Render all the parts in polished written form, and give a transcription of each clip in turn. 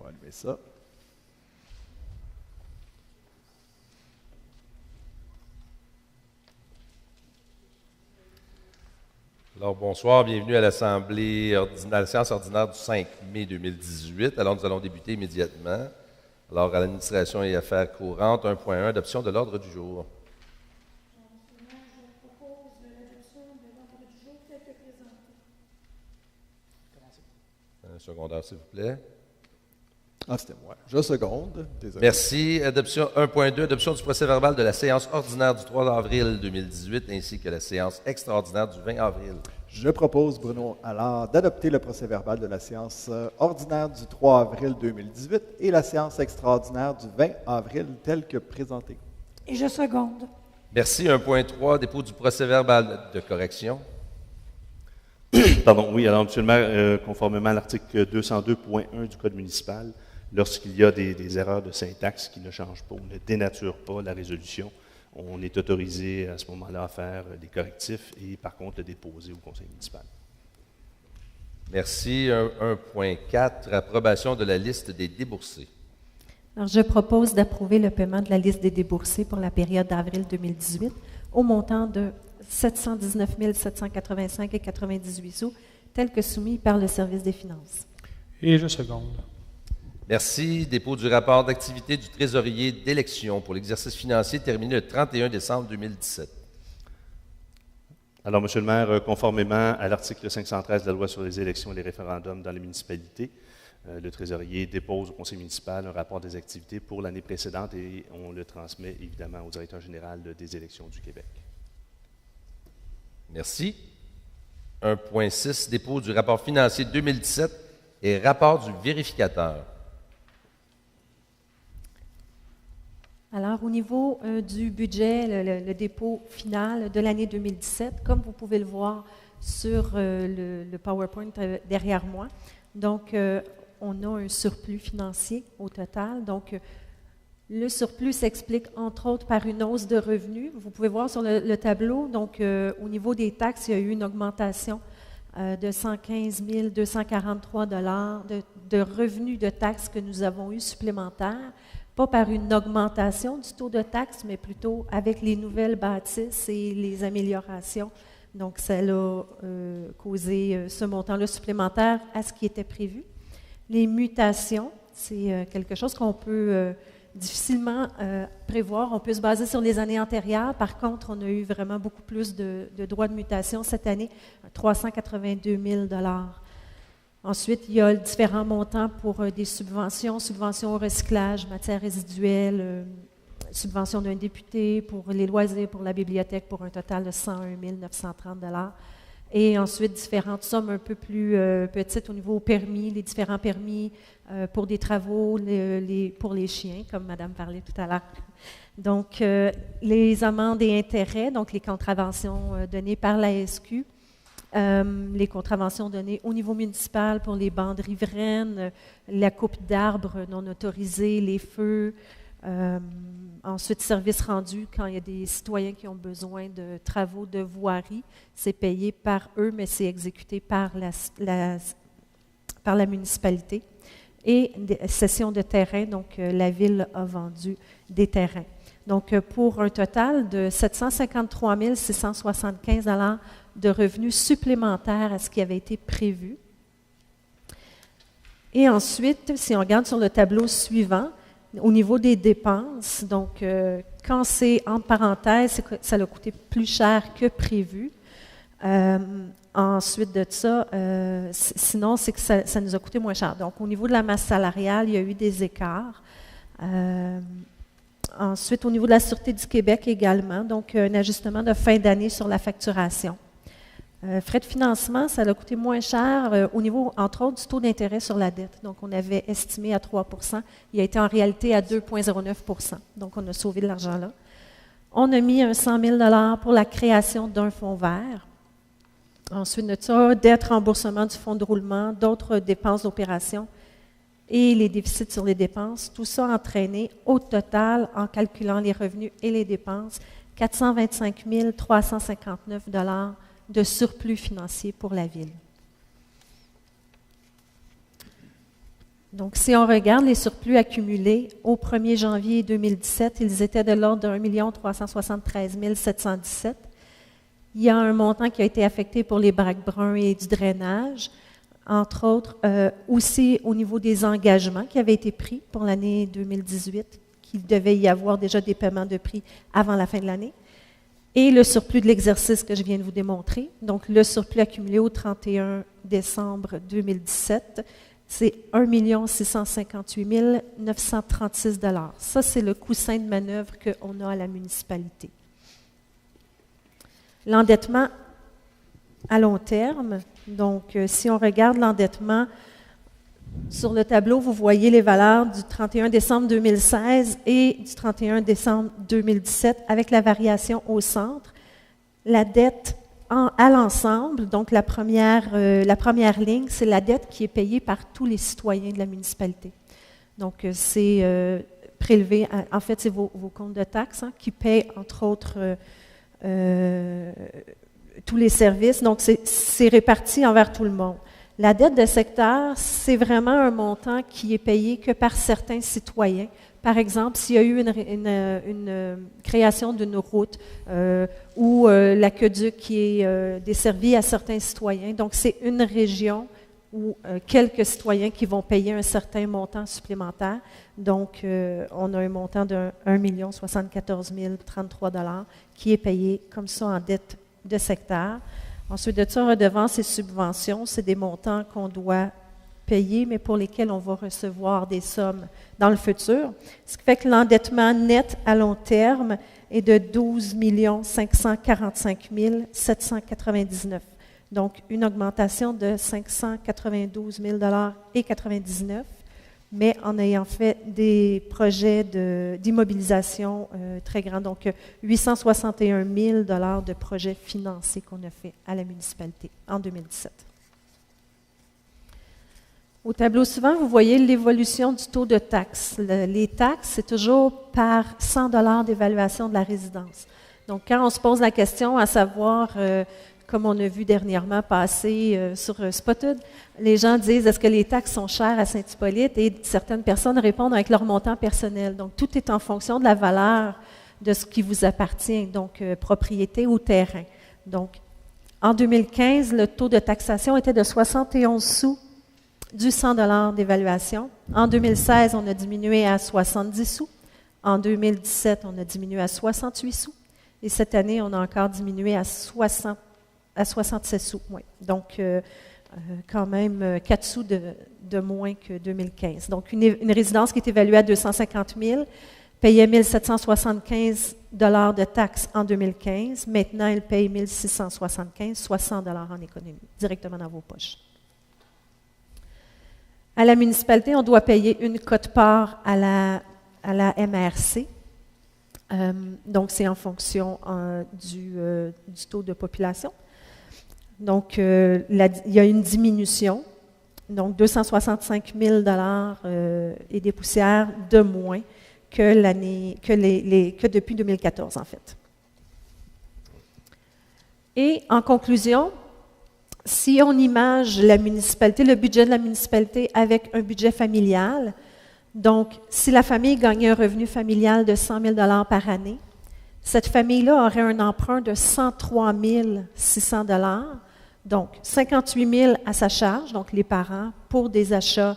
va enlever ça. Alors, bonsoir, bienvenue à l'Assemblée ordinaire, la séance ordinaire du 5 mai 2018. Alors, nous allons débuter immédiatement. Alors, à l'administration et affaires courantes, 1.1, adoption de l'ordre du jour. Je propose l'adoption de l'ordre du jour tel que présenté. Un secondaire, s'il vous plaît. Ah, c'était moi. Je seconde. Désolé. Merci. Adoption 1.2, adoption du procès-verbal de la séance ordinaire du 3 avril 2018 ainsi que la séance extraordinaire du 20 avril. Je propose, Bruno Allard, d'adopter le procès-verbal de la séance ordinaire du 3 avril 2018 et la séance extraordinaire du 20 avril tel que présenté. Et je seconde. Merci. 1.3, dépôt du procès-verbal de correction. Pardon, oui, alors, M. le maire, conformément à l'article 202.1 du Code municipal, lorsqu'il y a des erreurs de syntaxe qui ne changent pas ou ne dénaturent pas la résolution, on est autorisé à ce moment-là à faire des correctifs et par contre le déposer au conseil municipal. Merci. 1.4, approbation de la liste des déboursés. Alors, je propose d'approuver le paiement de la liste des déboursés pour la période d'avril 2018 au montant de 719 785,98 sous, tel que soumis par le service des finances. Et je seconde. Merci. Dépôt du rapport d'activité du trésorier d'élection pour l'exercice financier terminé le 31 décembre 2017. Alors, M. le maire, conformément à l'article 513 de la loi sur les élections et les référendums dans les municipalités, le trésorier dépose au conseil municipal un rapport des activités pour l'année précédente et on le transmet évidemment au directeur général des élections du Québec. Merci. 1.6, dépôt du rapport financier 2017 et rapport du vérificateur. Alors, au niveau du budget, le dépôt final de l'année 2017, comme vous pouvez le voir sur le PowerPoint derrière moi, donc on a un surplus financier au total. Donc, le surplus s'explique entre autres par une hausse de revenus. Vous pouvez voir sur le tableau, donc au niveau des taxes, il y a eu une augmentation de 115 243 $ de revenus de taxes que nous avons eu supplémentaires, pas par une augmentation du taux de taxes, mais plutôt avec les nouvelles bâtisses et les améliorations. Donc, ça a causé ce montant-là supplémentaire à ce qui était prévu. Les mutations, c'est quelque chose qu'on peut difficilement prévoir. On peut se baser sur les années antérieures. Par contre, on a eu vraiment beaucoup plus de droits de mutation cette année, 382 000 $. Ensuite, il y a différents montants pour des subventions, subventions au recyclage, matières résiduelles, subventions d'un député, pour les loisirs, pour la bibliothèque, pour un total de 101 930 $. Et ensuite, différentes sommes un peu plus petites au niveau permis, les différents permis pour des travaux, pour les chiens, comme Madame parlait tout à l'heure. Donc, les amendes et intérêts, donc les contraventions données par la SQ, les contraventions données au niveau municipal pour les bandes riveraines, la coupe d'arbres non autorisée, les feux. Ensuite, services rendus quand il y a des citoyens qui ont besoin de travaux de voirie, c'est payé par eux, mais c'est exécuté par la municipalité. Et cession de terrain, donc la ville a vendu des terrains. Donc, pour un total de 753 675 $ de revenus supplémentaires à ce qui avait été prévu. Et ensuite, si on regarde sur le tableau suivant, au niveau des dépenses, donc quand c'est entre parenthèses, ça a coûté plus cher que prévu. Ensuite de ça, sinon, c'est que ça nous a coûté moins cher. Donc, au niveau de la masse salariale, il y a eu des écarts. Ensuite, au niveau de la Sûreté du Québec également, donc un ajustement de fin d'année sur la facturation. Frais de financement, ça a coûté moins cher au niveau, entre autres, du taux d'intérêt sur la dette. Donc, on avait estimé à 3 %. Il a été en réalité à 2,09 %. Donc, on a sauvé de l'argent là. On a mis un 100 000 $ pour la création d'un fonds vert. Ensuite de ça, dette, remboursement du fonds de roulement, d'autres dépenses d'opération et les déficits sur les dépenses. Tout ça entraîné au total, en calculant les revenus et les dépenses, 425 359 $ de surplus financier pour la ville. Donc, si on regarde les surplus accumulés au 1er janvier 2017, ils étaient de l'ordre de 1 373 717. Il y a un montant qui a été affecté pour les braques bruns et du drainage, entre autres, aussi au niveau des engagements qui avaient été pris pour l'année 2018, qu'il devait y avoir déjà des paiements de prix avant la fin de l'année, et le surplus de l'exercice que je viens de vous démontrer. Donc, le surplus accumulé au 31 décembre 2017, c'est 1 658 936 $. Ça, c'est le coussin de manœuvre qu'on a à la municipalité. L'endettement à long terme, donc si on regarde l'endettement sur le tableau, vous voyez les valeurs du 31 décembre 2016 et du 31 décembre 2017 avec la variation au centre. La dette à l'ensemble, donc la première ligne, c'est la dette qui est payée par tous les citoyens de la municipalité. Donc, c'est prélevé, en fait, c'est vos comptes de taxes qui paient, entre autres, tous les services. Donc, c'est réparti envers tout le monde. La dette de secteur, c'est vraiment un montant qui est payé que par certains citoyens. Par exemple, s'il y a eu une création d'une route ou l'aqueduc qui est desservi à certains citoyens. Donc, c'est une région ou quelques citoyens qui vont payer un certain montant supplémentaire. Donc, on a un montant de 1 074 033 $ qui est payé comme ça en dette de secteur. Ensuite de ça, redevances et subventions, c'est des montants qu'on doit payer, mais pour lesquels on va recevoir des sommes dans le futur. Ce qui fait que l'endettement net à long terme est de 12 545 799. Donc, une augmentation de 592 000 $ et 99, mais en ayant fait des projets d'immobilisation très grands. Donc, 861 000 $ de projets financés qu'on a fait à la municipalité en 2017. Au tableau suivant, vous voyez l'évolution du taux de taxes. Les taxes, c'est toujours par 100 $ d'évaluation de la résidence. Donc, quand on se pose la question à savoir, comme on a vu dernièrement passer sur Spotted, les gens disent, est-ce que les taxes sont chères à Saint-Hippolyte? Et certaines personnes répondent avec leur montant personnel. Donc, tout est en fonction de la valeur de ce qui vous appartient, donc propriété ou terrain. Donc, en 2015, le taux de taxation était de 71 sous du 100 $ d'évaluation. En 2016, on a diminué à 70 sous. En 2017, on a diminué à 68 sous. Et cette année, on a encore diminué à 67 sous. Oui. Donc, quand même 4 sous de moins que 2015. Donc, une résidence qui est évaluée à 250 000 payait 1 775 $ de taxes en 2015. Maintenant, elle paye 1 675, soit 100 $ en économie, directement dans vos poches. À la municipalité, on doit payer une quote-part à la MRC. Donc, c'est en fonction du taux de population. Donc, il y a une diminution. Donc, 265 000 $ et des poussières de moins que depuis 2014, en fait. Et en conclusion, si on image la municipalité, le budget de la municipalité avec un budget familial, donc si la famille gagnait un revenu familial de 100 000 $ par année, cette famille-là aurait un emprunt de 103 600 $, donc 58 000 à sa charge, donc les parents, pour des achats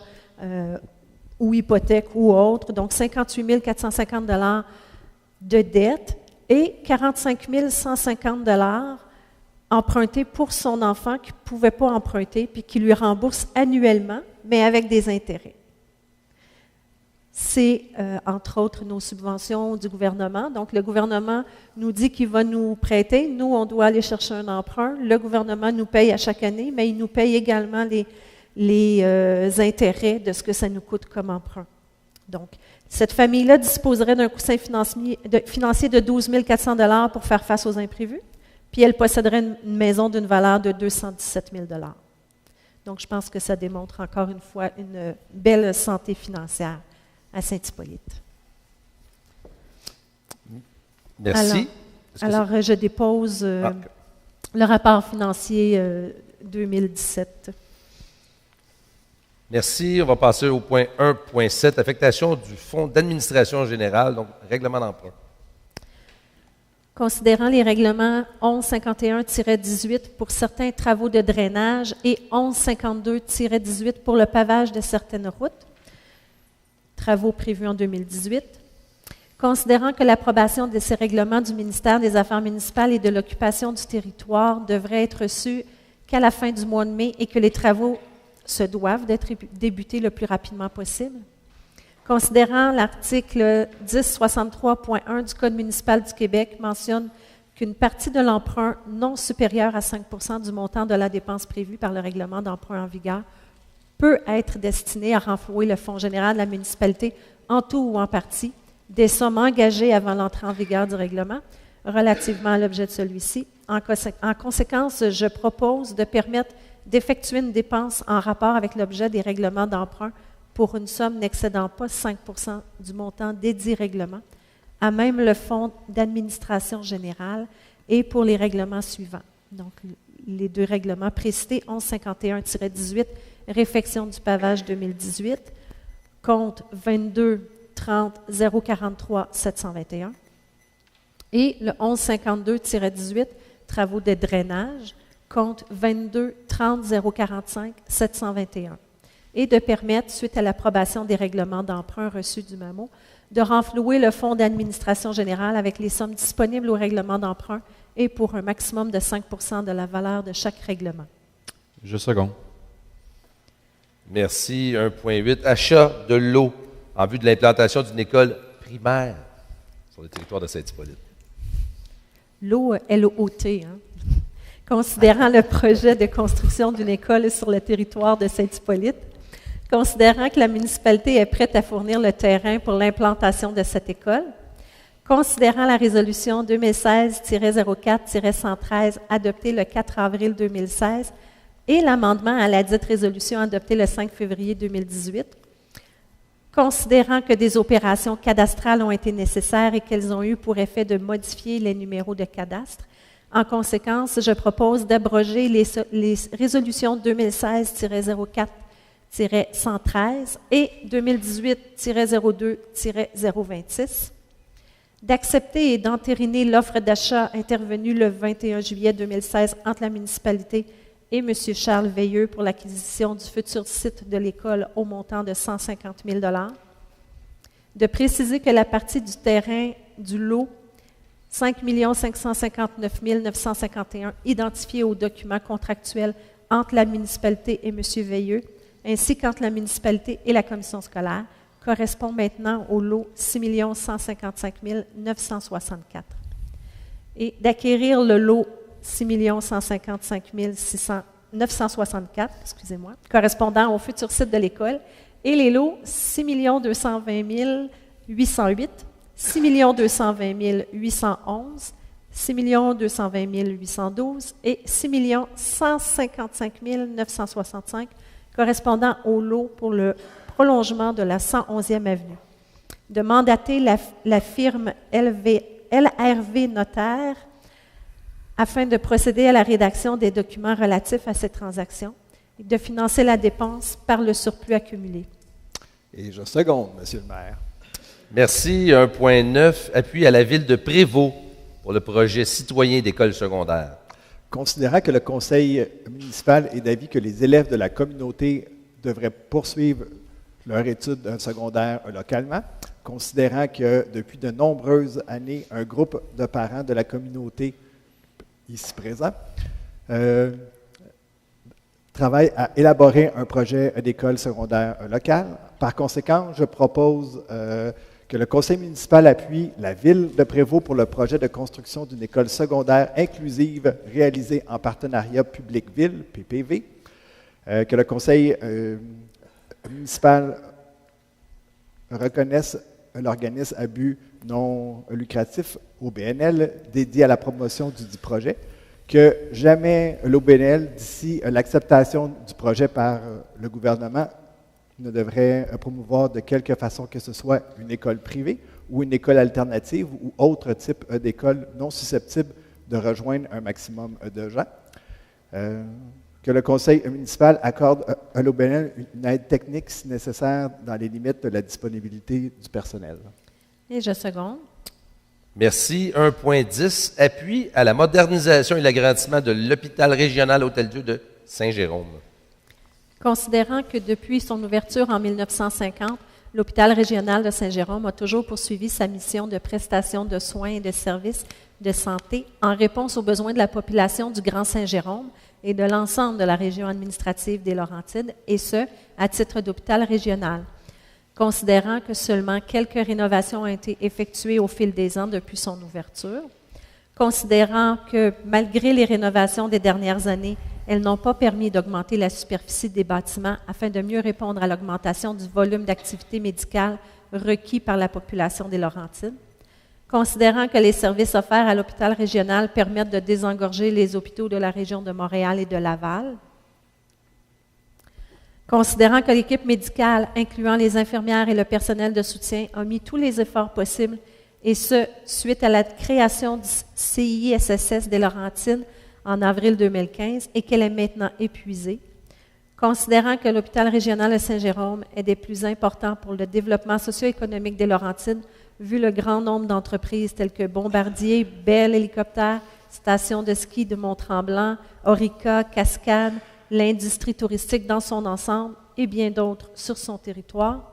ou hypothèques ou autres, donc 58 450 $ de dette et 45 150 $ emprunté pour son enfant qui ne pouvait pas emprunter puis qui lui rembourse annuellement, mais avec des intérêts. C'est, entre autres, nos subventions du gouvernement. Donc, le gouvernement nous dit qu'il va nous prêter. Nous, on doit aller chercher un emprunt. Le gouvernement nous paye à chaque année, mais il nous paye également les intérêts de ce que ça nous coûte comme emprunt. Donc, cette famille-là disposerait d'un coussin financier de 12 400 $ pour faire face aux imprévus. Puis elle posséderait une maison d'une valeur de 217 000 $. Donc, je pense que ça démontre encore une fois une belle santé financière à Saint-Hippolyte. Merci. Alors je dépose le rapport financier 2017. Merci. On va passer au point 1.7, affectation du Fonds d'administration générale, donc règlement d'emprunt. Considérant les règlements 1151-18 pour certains travaux de drainage et 1152-18 pour le pavage de certaines routes, travaux prévus en 2018. Considérant que l'approbation de ces règlements du ministère des Affaires municipales et de l'occupation du territoire devrait être reçue qu'à la fin du mois de mai et que les travaux se doivent d'être débutés le plus rapidement possible. Considérant l'article 1063.1 du Code municipal du Québec mentionne qu'une partie de l'emprunt non supérieure à 5 du montant de la dépense prévue par le règlement d'emprunt en vigueur peut être destinée à renflouer le Fonds général de la municipalité en tout ou en partie des sommes engagées avant l'entrée en vigueur du règlement relativement à l'objet de celui-ci. En conséquence, je propose de permettre d'effectuer une dépense en rapport avec l'objet des règlements d'emprunt pour une somme n'excédant pas 5 du montant dédié règlement, à même le Fonds d'administration générale et pour les règlements suivants. Donc, les deux règlements précités, 1151-18, réfection du pavage 2018, compte 22 30 043 721, et le 1152-18, travaux de drainage, compte 22 30 045 721. Et de permettre, suite à l'approbation des règlements d'emprunt reçus du MAMO, de renflouer le Fonds d'administration générale avec les sommes disponibles au règlement d'emprunt et pour un maximum de 5 de la valeur de chaque règlement. Je seconde. Merci. 1.8, achat de l'eau en vue de l'implantation d'une école primaire sur le territoire de Saint-Hippolyte. L'eau, L-O-T, hein? Considérant le projet de construction d'une école sur le territoire de Saint-Hippolyte, considérant que la municipalité est prête à fournir le terrain pour l'implantation de cette école, considérant la résolution 2016-04-113 adoptée le 4 avril 2016 et l'amendement à la dite résolution adoptée le 5 février 2018, considérant que des opérations cadastrales ont été nécessaires et qu'elles ont eu pour effet de modifier les numéros de cadastre, en conséquence, je propose d'abroger les résolutions 2016-04-113 et 2018-02-026, d'accepter et d'entériner l'offre d'achat intervenue le 21 juillet 2016 entre la municipalité et M. Charles Veilleux pour l'acquisition du futur site de l'école au montant de 150 000 $, de préciser que la partie du terrain du lot 5 559 951 identifiée au document contractuel entre la municipalité et M. Veilleux, ainsi qu'entre la municipalité et la commission scolaire, correspond maintenant au lot 6 155 964. Et d'acquérir le lot 6 155 964, correspondant au futur site de l'école, et les lots 6 220 808, 6 220 811, 6 220 812 et 6 155 965, correspondant au lot pour le prolongement de la 111e avenue. De mandater la firme LRV Notaire afin de procéder à la rédaction des documents relatifs à cette transaction et de financer la dépense par le surplus accumulé. Et je seconde, Monsieur le maire. Merci. 1.9, appui à la ville de Prévost pour le projet citoyen d'école secondaire. Considérant que le conseil municipal est d'avis que les élèves de la communauté devraient poursuivre leur étude d'un secondaire localement, considérant que depuis de nombreuses années, un groupe de parents de la communauté ici présent travaille à élaborer un projet d'école secondaire locale. Par conséquent, je propose que le conseil municipal appuie la ville de Prévost pour le projet de construction d'une école secondaire inclusive réalisée en partenariat public-ville, PPV, que le conseil municipal reconnaisse l'organisme à but non lucratif, OBNL, dédié à la promotion du dit projet, que jamais l'OBNL, d'ici l'acceptation du projet par le gouvernement, ne devrait promouvoir de quelque façon que ce soit une école privée ou une école alternative ou autre type d'école non susceptible de rejoindre un maximum de gens. que le conseil municipal accorde à l'OBNL une aide technique si nécessaire dans les limites de la disponibilité du personnel. Et je seconde. Merci. 1.10, appui à la modernisation et l'agrandissement de l'hôpital régional Hôtel-Dieu de Saint-Jérôme. Considérant que depuis son ouverture en 1950, l'hôpital régional de Saint-Jérôme a toujours poursuivi sa mission de prestation de soins et de services de santé en réponse aux besoins de la population du Grand Saint-Jérôme et de l'ensemble de la région administrative des Laurentides, et ce, à titre d'hôpital régional. Considérant que seulement quelques rénovations ont été effectuées au fil des ans depuis son ouverture, considérant que malgré les rénovations des dernières années, elles n'ont pas permis d'augmenter la superficie des bâtiments afin de mieux répondre à l'augmentation du volume d'activité médicale requis par la population des Laurentides, considérant que les services offerts à l'hôpital régional permettent de désengorger les hôpitaux de la région de Montréal et de Laval, considérant que l'équipe médicale, incluant les infirmières et le personnel de soutien, a mis tous les efforts possibles, et ce, suite à la création du CISSS des Laurentides en avril 2015 et qu'elle est maintenant épuisée, considérant que l'hôpital régional de Saint-Jérôme est des plus importants pour le développement socio-économique des Laurentides, vu le grand nombre d'entreprises telles que Bombardier, Bell Hélicoptère, Station de ski de Mont-Tremblant, Orica, Cascade, l'industrie touristique dans son ensemble et bien d'autres sur son territoire,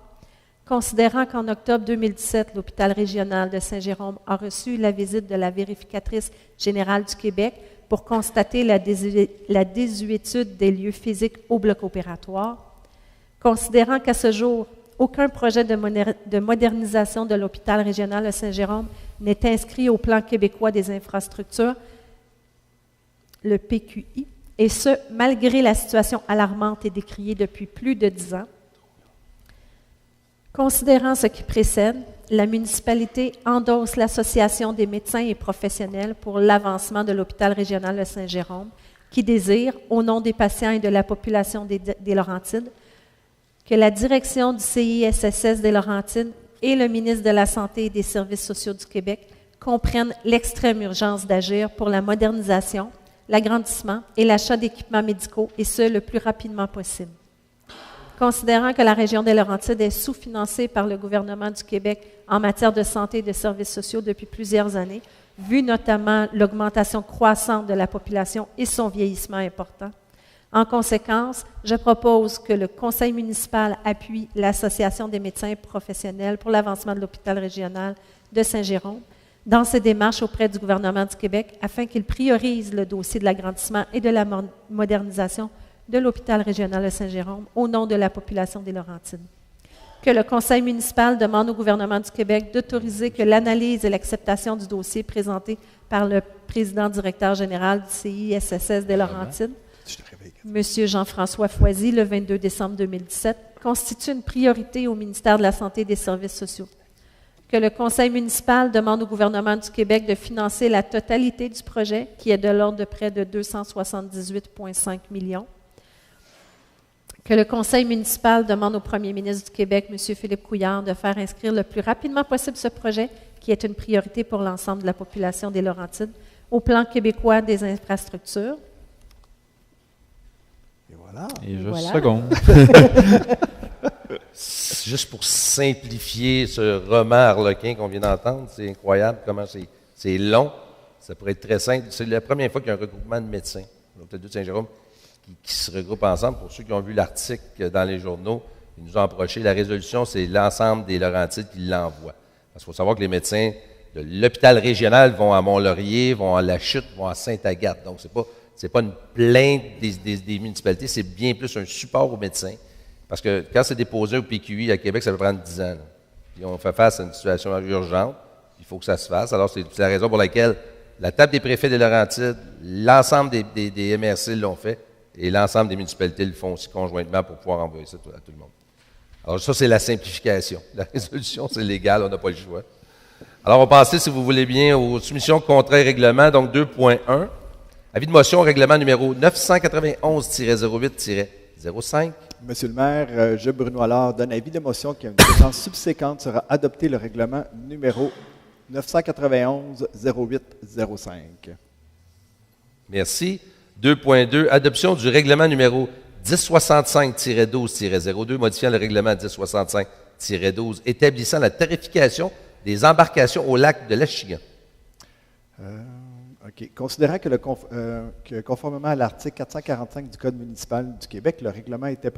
considérant qu'en octobre 2017, l'hôpital régional de Saint-Jérôme a reçu la visite de la vérificatrice générale du Québec pour constater la désuétude des lieux physiques au bloc opératoire, considérant qu'à ce jour, aucun projet de modernisation de l'hôpital régional de Saint-Jérôme n'est inscrit au plan québécois des infrastructures, le PQI, et ce, malgré la situation alarmante et décriée depuis plus de 10 ans. Considérant ce qui précède, la municipalité endosse l'Association des médecins et professionnels pour l'avancement de l'hôpital régional de Saint-Jérôme, qui désire, au nom des patients et de la population des Laurentides, que la direction du CISSS des Laurentides et le ministre de la Santé et des Services sociaux du Québec comprennent l'extrême urgence d'agir pour la modernisation, l'agrandissement et l'achat d'équipements médicaux, et ce, le plus rapidement possible. Considérant que la région des Laurentides est sous-financée par le gouvernement du Québec en matière de santé et de services sociaux depuis plusieurs années, vu notamment l'augmentation croissante de la population et son vieillissement important. En conséquence, je propose que le conseil municipal appuie l'Association des médecins professionnels pour l'avancement de l'hôpital régional de Saint-Jérôme dans ses démarches auprès du gouvernement du Québec afin qu'il priorise le dossier de l'agrandissement et de la modernisation de l'hôpital régional de Saint-Jérôme au nom de la population des Laurentides. Que le conseil municipal demande au gouvernement du Québec d'autoriser que l'analyse et l'acceptation du dossier présenté par le président-directeur général du CISSS des Laurentides, M. Jean-François Foisy, le 22 décembre 2017, constitue une priorité au ministère de la Santé et des Services sociaux. Que le conseil municipal demande au gouvernement du Québec de financer la totalité du projet, qui est de l'ordre de près de 278,5 millions. Que le conseil municipal demande au premier ministre du Québec, M. Philippe Couillard, de faire inscrire le plus rapidement possible ce projet, qui est une priorité pour l'ensemble de la population des Laurentides, au plan québécois des infrastructures. Et voilà. Et je Voilà. seconde. Juste pour simplifier ce roman harlequin qu'on vient d'entendre, c'est incroyable comment c'est long. Ça pourrait être très simple. C'est la première fois qu'il y a un regroupement de médecins, l'Hôtel de Saint-Jérôme, qui se regroupent ensemble. Pour ceux qui ont vu l'article dans les journaux, ils nous ont approché. La résolution, c'est l'ensemble des Laurentides qui l'envoient. Parce qu'il faut savoir que les médecins de l'hôpital régional vont à Mont-Laurier, vont à La Chute, vont à Sainte-Agathe. Donc, c'est pas une plainte des municipalités, c'est bien plus un support aux médecins. Parce que quand c'est déposé au PQI à Québec, ça peut prendre 10 ans. Là. Puis on fait face à une situation urgente. Il faut que ça se fasse. Alors, c'est la raison pour laquelle la table des préfets des Laurentides, l'ensemble des MRC l'ont fait et l'ensemble des municipalités le font aussi conjointement pour pouvoir envoyer ça à tout le monde. Alors, ça, c'est la simplification. La résolution, c'est légal, on n'a pas le choix. Alors, on va passer, si vous voulez bien, aux soumissions contrats et règlements, donc 2.1. Avis de motion, règlement numéro 991-08-05. Monsieur le maire, je, Bruno Allard, donne avis de motion qui, à une séquence subséquente, sera adopté le règlement numéro 991-08-05. Merci. 2.2, adoption du règlement numéro 1065-12-02, modifiant le règlement 1065-12, établissant la tarification des embarcations au lac de l'Achigan. OK. Considérant que conformément à l'article 445 du Code municipal du Québec, le règlement était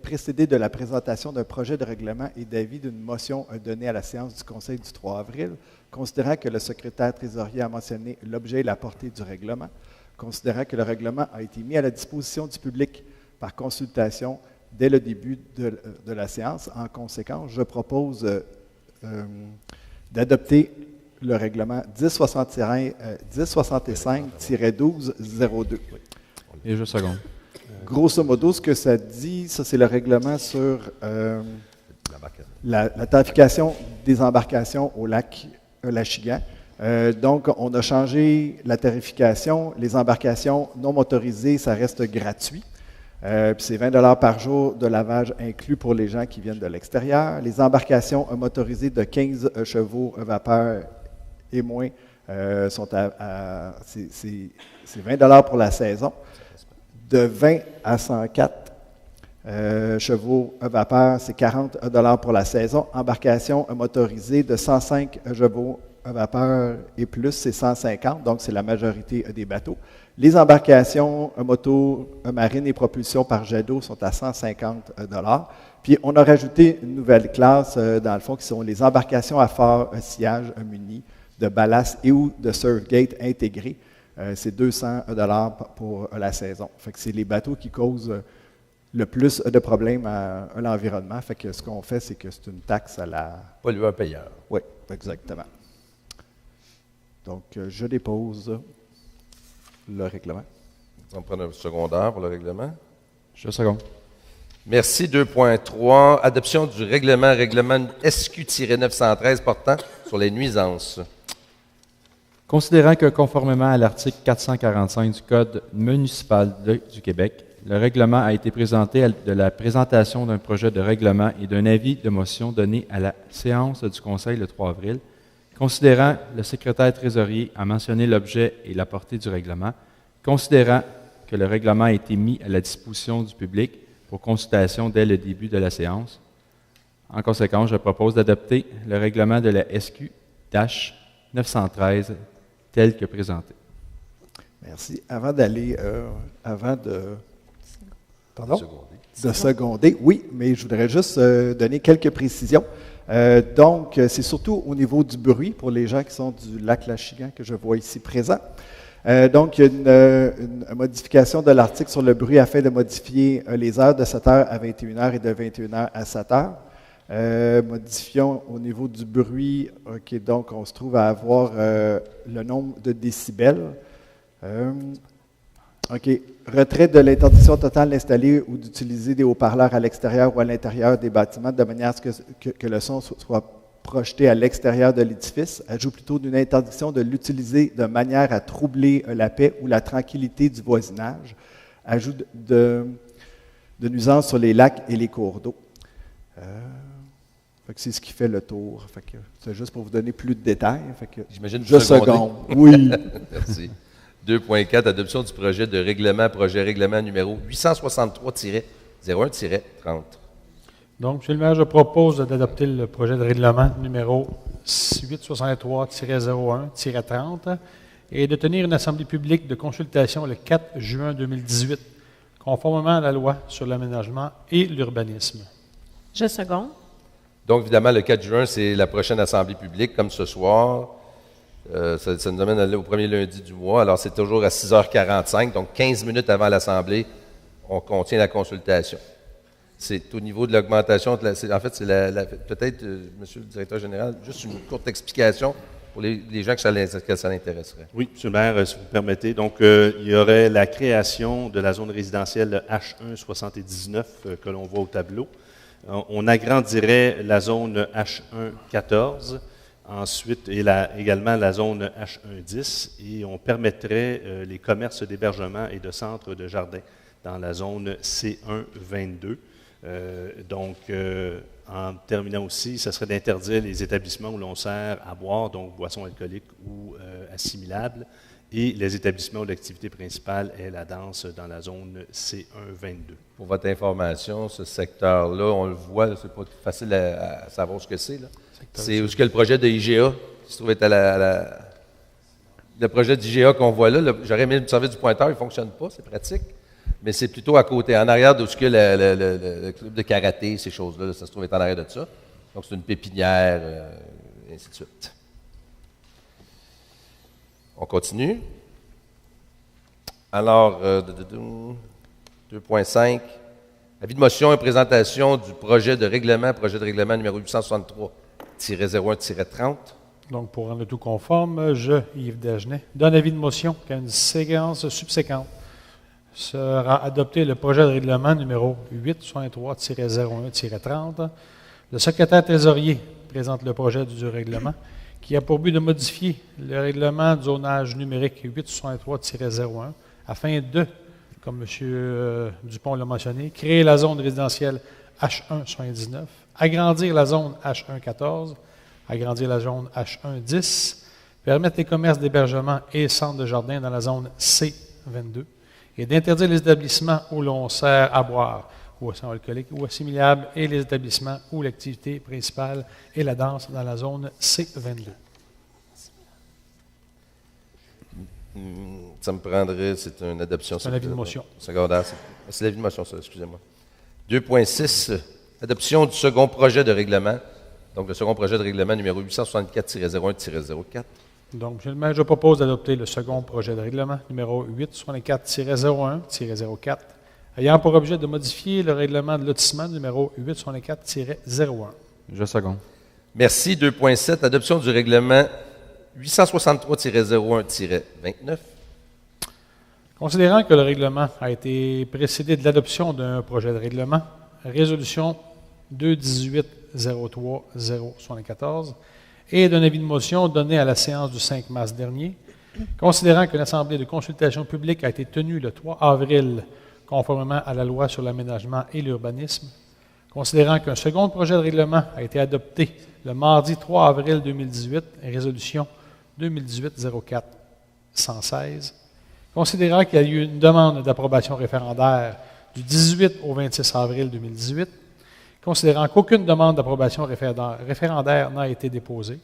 précédé de la présentation d'un projet de règlement et d'avis d'une motion donnée à la séance du Conseil du 3 avril, considérant que le secrétaire trésorier a mentionné l'objet et la portée du règlement, considérant que le règlement a été mis à la disposition du public par consultation dès le début de la séance. En conséquence, je propose d'adopter le règlement 1065-12-02. Et je seconde. Grosso modo, ce que ça dit, ça c'est le règlement sur la tarification des embarcations au lac l'Achigan. Donc, on a changé la tarification. Les embarcations non motorisées, ça reste gratuit. Puis c'est 20 $ par jour de lavage inclus pour les gens qui viennent de l'extérieur. Les embarcations motorisées de 15 chevaux vapeur et moins sont c'est 20 $ pour la saison. De 20 à 104 chevaux vapeur, c'est 40 $ pour la saison. Embarcation motorisée de 105 chevaux vapeur et plus, c'est 150, donc c'est la majorité des bateaux. Les embarcations moto marine et propulsion par jet d'eau sont à 150 $. Puis on a rajouté une nouvelle classe, dans le fond, qui sont les embarcations à fort sillage munies de ballast et ou de surfgate intégrés. C'est 200 $ pour la saison. Fait que c'est les bateaux qui causent le plus de problèmes à l'environnement. Fait que ce qu'on fait, c'est que c'est une taxe à la... Pollueur-payeur. Oui, exactement. Donc, je dépose le règlement. On prend un secondaire pour le règlement. Je seconde. Merci. 2.3, adoption du règlement SQ-913 portant sur les nuisances. Considérant que conformément à l'article 445 du Code municipal du Québec, le règlement a été présenté de la présentation d'un projet de règlement et d'un avis de motion donné à la séance du Conseil le 3 avril, considérant le secrétaire trésorier a mentionné l'objet et la portée du règlement, considérant que le règlement a été mis à la disposition du public pour consultation dès le début de la séance. En conséquence, je propose d'adopter le règlement de la SQ-913 tel que présenté. Merci. Avant de seconder, oui, mais je voudrais juste donner quelques précisions. Donc, c'est surtout au niveau du bruit pour les gens qui sont du lac l'Achigan que je vois ici présents. Donc, il y a une modification de l'article sur le bruit afin de modifier les heures de 7h à 21h et de 21h à 7h. Modifions au niveau du bruit. OK, donc on se trouve à avoir le nombre de décibels. OK. Retrait de l'interdiction totale d'installer ou d'utiliser des haut-parleurs à l'extérieur ou à l'intérieur des bâtiments de manière à ce que le son soit projeté à l'extérieur de l'édifice. Ajout plutôt d'une interdiction de l'utiliser de manière à troubler la paix ou la tranquillité du voisinage. Ajout de nuisances sur les lacs et les cours d'eau. C'est ce qui fait le tour. C'est juste pour vous donner plus de détails. J'imagine que je seconde. Oui. Merci. 2.4, adoption du projet règlement numéro 863-01-30. Donc, M. le maire, je propose d'adopter le projet de règlement numéro 863-01-30 et de tenir une assemblée publique de consultation le 4 juin 2018, conformément à la loi sur l'aménagement et l'urbanisme. Je seconde. Donc, évidemment, le 4 juin, c'est la prochaine assemblée publique, comme ce soir. Ça nous amène au premier lundi du mois. Alors, c'est toujours à 6h45, donc 15 minutes avant l'assemblée, on contient la consultation. C'est au niveau de l'augmentation. En fait, c'est peut-être, Monsieur le directeur général, juste une courte explication pour les gens que ça l'intéresserait. Oui, M. le maire, si vous permettez. Donc, il y aurait la création de la zone résidentielle H1-79 que l'on voit au tableau. On agrandirait la zone H1-14, ensuite, et également la zone H1-10, et on permettrait les commerces d'hébergement et de centres de jardin dans la zone C1-22. En terminant aussi, ce serait d'interdire les établissements où l'on sert à boire, donc boissons alcooliques ou assimilables, Et les établissements où l'activité principale est la danse dans la zone C1-22. Pour votre information, ce secteur-là, on le voit, c'est pas facile à savoir ce que c'est. Là. C'est où est-ce que le projet de IGA, qui se trouve être le projet d'IGA qu'on voit là, j'aurais aimé me servir du pointeur, il ne fonctionne pas, c'est pratique. Mais c'est plutôt à côté, en arrière d'où est-ce que le club de karaté, ces choses-là, ça se trouve être en arrière de ça. Donc c'est une pépinière, et ainsi de suite. On continue. Alors, 2.5. Avis de motion et présentation du projet de règlement numéro 863-01-30. Donc, pour rendre le tout conforme, je, Yves Dagenet, donne avis de motion qu'à une séquence subséquente sera adopté le projet de règlement numéro 863-01-30. Le secrétaire trésorier présente le projet du règlement qui a pour but de modifier le règlement de zonage numérique 863-01 afin de, comme M. Dupont l'a mentionné, créer la zone résidentielle H1-79, agrandir la zone H1-14, agrandir la zone H1-10, permettre les commerces d'hébergement et centres de jardin dans la zone C22 et d'interdire les établissements où l'on sert à boire, ou à sang alcoolique ou assimilable, et les établissements où l'activité principale est la danse dans la zone C22. Ça me prendrait, c'est une adoption. C'est un avis de motion. Secondaire, c'est l'avis de motion, ça, excusez-moi. 2.6, adoption du second projet de règlement. Donc, le second projet de règlement numéro 864-01-04. Donc, M. le maire, je propose d'adopter le second projet de règlement numéro 864-01-04, ayant pour objet de modifier le règlement de lotissement numéro 864-01. Je seconde. Merci. 2.7, adoption du règlement 863-01-29. Considérant que le règlement a été précédé de l'adoption d'un projet de règlement, résolution 2-18-03-074, et d'un avis de motion donné à la séance du 5 mars dernier, considérant que l'Assemblée de consultation publique a été tenue le 3 avril, conformément à la loi sur l'aménagement et l'urbanisme, considérant qu'un second projet de règlement a été adopté le mardi 3 avril 2018, résolution 2018-04-116, considérant qu'il y a eu une demande d'approbation référendaire du 18 au 26 avril 2018, considérant qu'aucune demande d'approbation référendaire n'a été déposée,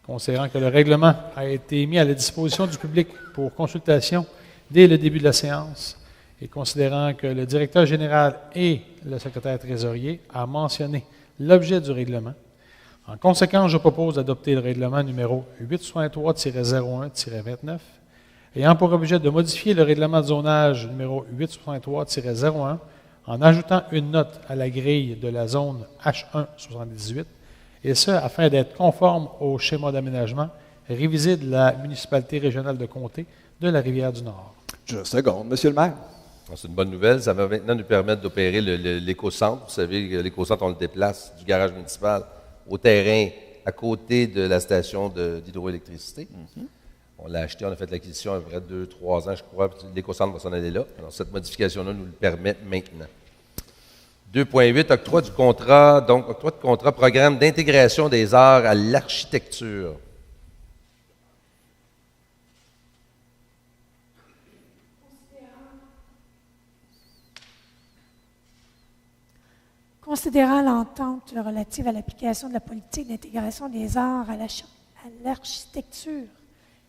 considérant que le règlement a été mis à la disposition du public pour consultation dès le début de la séance, et considérant que le directeur général et le secrétaire trésorier a mentionné l'objet du règlement, en conséquence, je propose d'adopter le règlement numéro 863-01-29, ayant pour objet de modifier le règlement de zonage numéro 863-01 en ajoutant une note à la grille de la zone H1-78, et ce, afin d'être conforme au schéma d'aménagement révisé de la municipalité régionale de comté de la Rivière-du-Nord. Je seconde, Monsieur le maire. C'est une bonne nouvelle. Ça va maintenant nous permettre d'opérer l'éco-centre. Vous savez, l'éco-centre, on le déplace du garage municipal au terrain à côté de la station d'hydroélectricité. On l'a acheté, on a fait l'acquisition à peu près 2-3 ans, je crois. L'éco-centre va s'en aller là. Alors, cette modification-là nous le permet maintenant. 2.8, octroi du contrat, donc octroi de contrat, programme d'intégration des arts à l'architecture. Considérant l'entente relative à l'application de la politique d'intégration des arts à l'architecture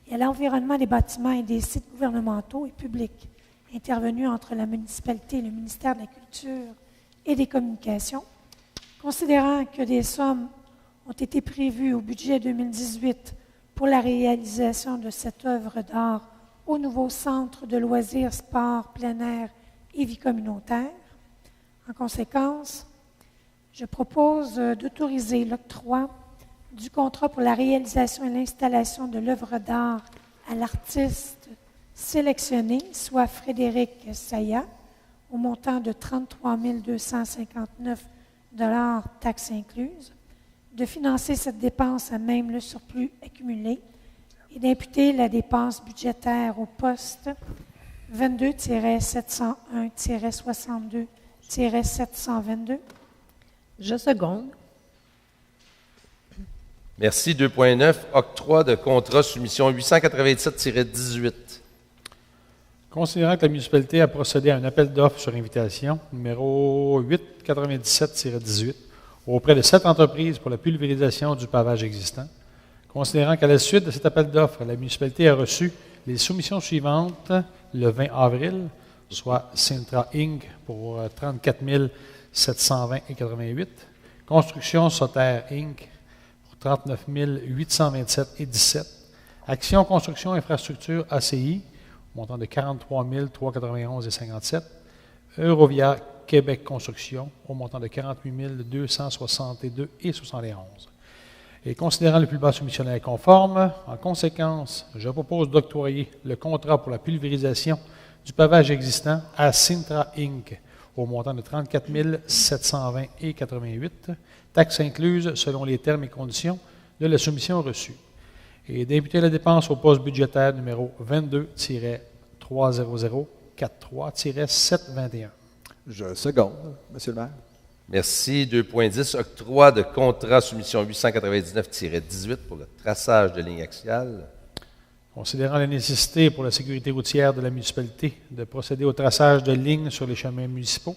et à l'environnement des bâtiments et des sites gouvernementaux et publics intervenus entre la municipalité et le ministère de la Culture et des Communications, considérant que des sommes ont été prévues au budget 2018 pour la réalisation de cette œuvre d'art au nouveau centre de loisirs, sport, plein air et vie communautaire. En conséquence, je propose d'autoriser l'octroi du contrat pour la réalisation et l'installation de l'œuvre d'art à l'artiste sélectionné, soit Frédéric Saya, au montant de 33 259 $, taxes incluses, de financer cette dépense à même le surplus accumulé et d'imputer la dépense budgétaire au poste 22-701-62-722. Je seconde. Merci. 2.9, octroi de contrat soumission 887-18. Considérant que la municipalité a procédé à un appel d'offres sur invitation, numéro 897-18, auprès de 7 entreprises pour la pulvérisation du pavage existant. Considérant qu'à la suite de cet appel d'offres, la municipalité a reçu les soumissions suivantes le 20 avril, soit Sintra Inc. pour 34 720,88, Construction Soter Inc. pour 39 827,17, Action Construction Infrastructure ACI, montant de 43 391,57, Eurovia Québec Construction, au montant de 48 262,71. Et considérant le plus bas soumissionnaire conforme, en conséquence, je propose d'octroyer le contrat pour la pulvérisation du pavage existant à Sintra Inc. au montant de 34 720,88, taxes incluses selon les termes et conditions de la soumission reçue. Et d'imputer la dépense au poste budgétaire numéro 22-30043-721. Je seconde, Monsieur le maire. Merci. 2.10, octroi de contrat soumission 899-18 pour le traçage de lignes axiales. Considérant la nécessité pour la sécurité routière de la municipalité de procéder au traçage de lignes sur les chemins municipaux,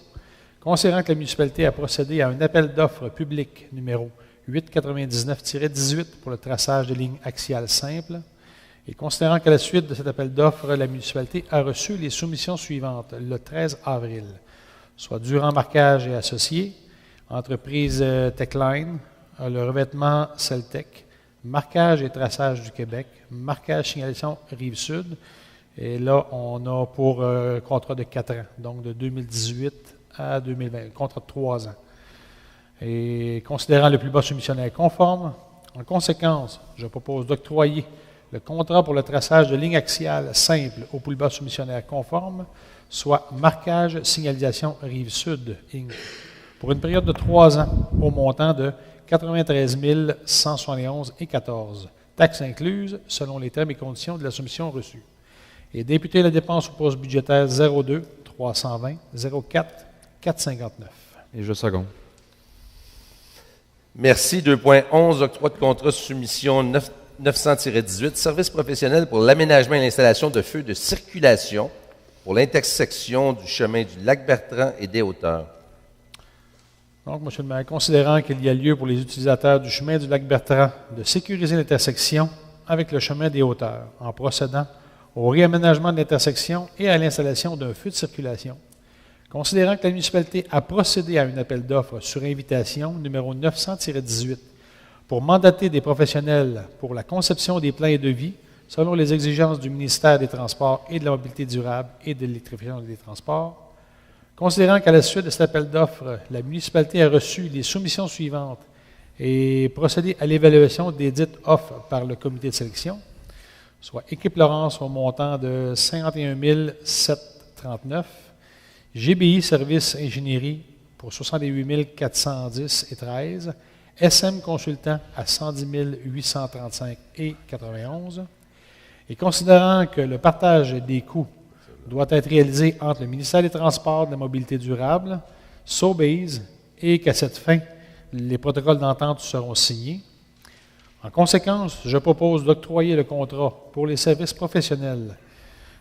considérant que la municipalité a procédé à un appel d'offres public numéro 899-18 pour le traçage de lignes axiales simples, et considérant qu'à la suite de cet appel d'offres, la municipalité a reçu les soumissions suivantes le 13 avril, soit Durand Marquage et Associés, Entreprise Techline, le revêtement Celtec, Marquage et traçage du Québec, Marquage signalisation Rive-Sud, et là, on a pour contrat de 4 ans, donc de 2018 à 2020, contrat de 3 ans. Et considérant le plus bas soumissionnaire conforme, en conséquence, je propose d'octroyer le contrat pour le traçage de lignes axiales simples au plus bas soumissionnaire conforme, soit Marquage signalisation Rive-Sud, Inc., pour une période de 3 ans au montant de 93 171,14, taxes incluses selon les termes et conditions de la soumission reçue. Et d'imputer la dépense au poste budgétaire 02 320 04 459. Et je seconde. Merci. 2.11, octroi de contrat soumission 900-18, service professionnel pour l'aménagement et l'installation de feux de circulation pour l'intersection du chemin du Lac-Bertrand et des Hauteurs. Donc, M. le maire, considérant qu'il y a lieu pour les utilisateurs du chemin du Lac-Bertrand de sécuriser l'intersection avec le chemin des Hauteurs en procédant au réaménagement de l'intersection et à l'installation d'un feu de circulation, considérant que la municipalité a procédé à un appel d'offres sur invitation numéro 900-18 pour mandater des professionnels pour la conception des plans et devis selon les exigences du ministère des Transports et de la Mobilité durable et de l'électrification des transports, considérant qu'à la suite de cet appel d'offres, la municipalité a reçu les soumissions suivantes et procédé à l'évaluation des dites offres par le comité de sélection, soit Équipe Laurence au montant de 51 739, GBI Services Ingénierie pour 68 410,13, SM Consultant à 110 835,91, et considérant que le partage des coûts doit être réalisé entre le ministère des Transports, de la Mobilité durable, Sobeys, et qu'à cette fin, les protocoles d'entente seront signés. En conséquence, je propose d'octroyer le contrat pour les services professionnels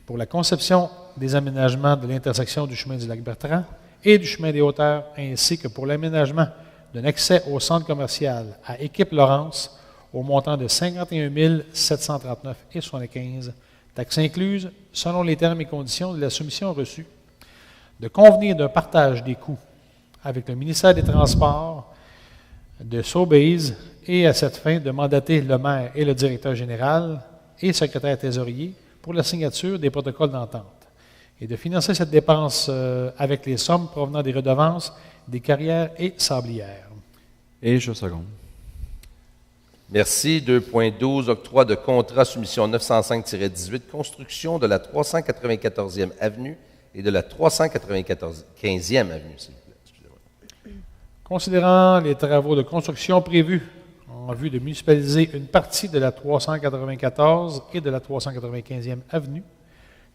pour la conception des aménagements de l'intersection du chemin du Lac-Bertrand et du chemin des Hauteurs, ainsi que pour l'aménagement d'un accès au centre commercial à Équipe Laurence au montant de 51 739,75, taxes incluses selon les termes et conditions de la soumission reçue, de convenir d'un partage des coûts avec le ministère des Transports, de Sobeys, et à cette fin de mandater le maire et le directeur général et secrétaire trésorier pour la signature des protocoles d'entente, et de financer cette dépense avec les sommes provenant des redevances des carrières et sablières. Et je seconde. Merci. 2.12, octroi de contrat soumission 905-18, construction de la 394e avenue et de la 395e avenue, s'il vous plaît. Excusez-moi. Considérant les travaux de construction prévus en vue de municipaliser une partie de la 394 et de la 395e avenue,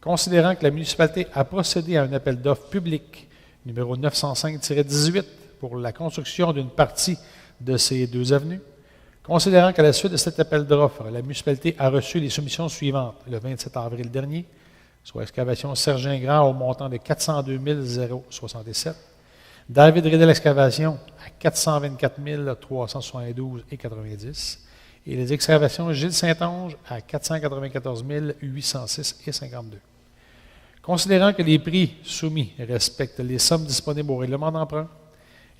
considérant que la municipalité a procédé à un appel d'offres public numéro 905-18 pour la construction d'une partie de ces deux avenues, Considérant qu'à la suite de cet appel d'offres, la municipalité a reçu les soumissions suivantes le 27 avril dernier, soit excavation Serge Ingrand au montant de 402 067, David Riddell Excavation à 424 372,90 et les excavations Gilles Saint-Onge à 494 806,52. Considérant que les prix soumis respectent les sommes disponibles au règlement d'emprunt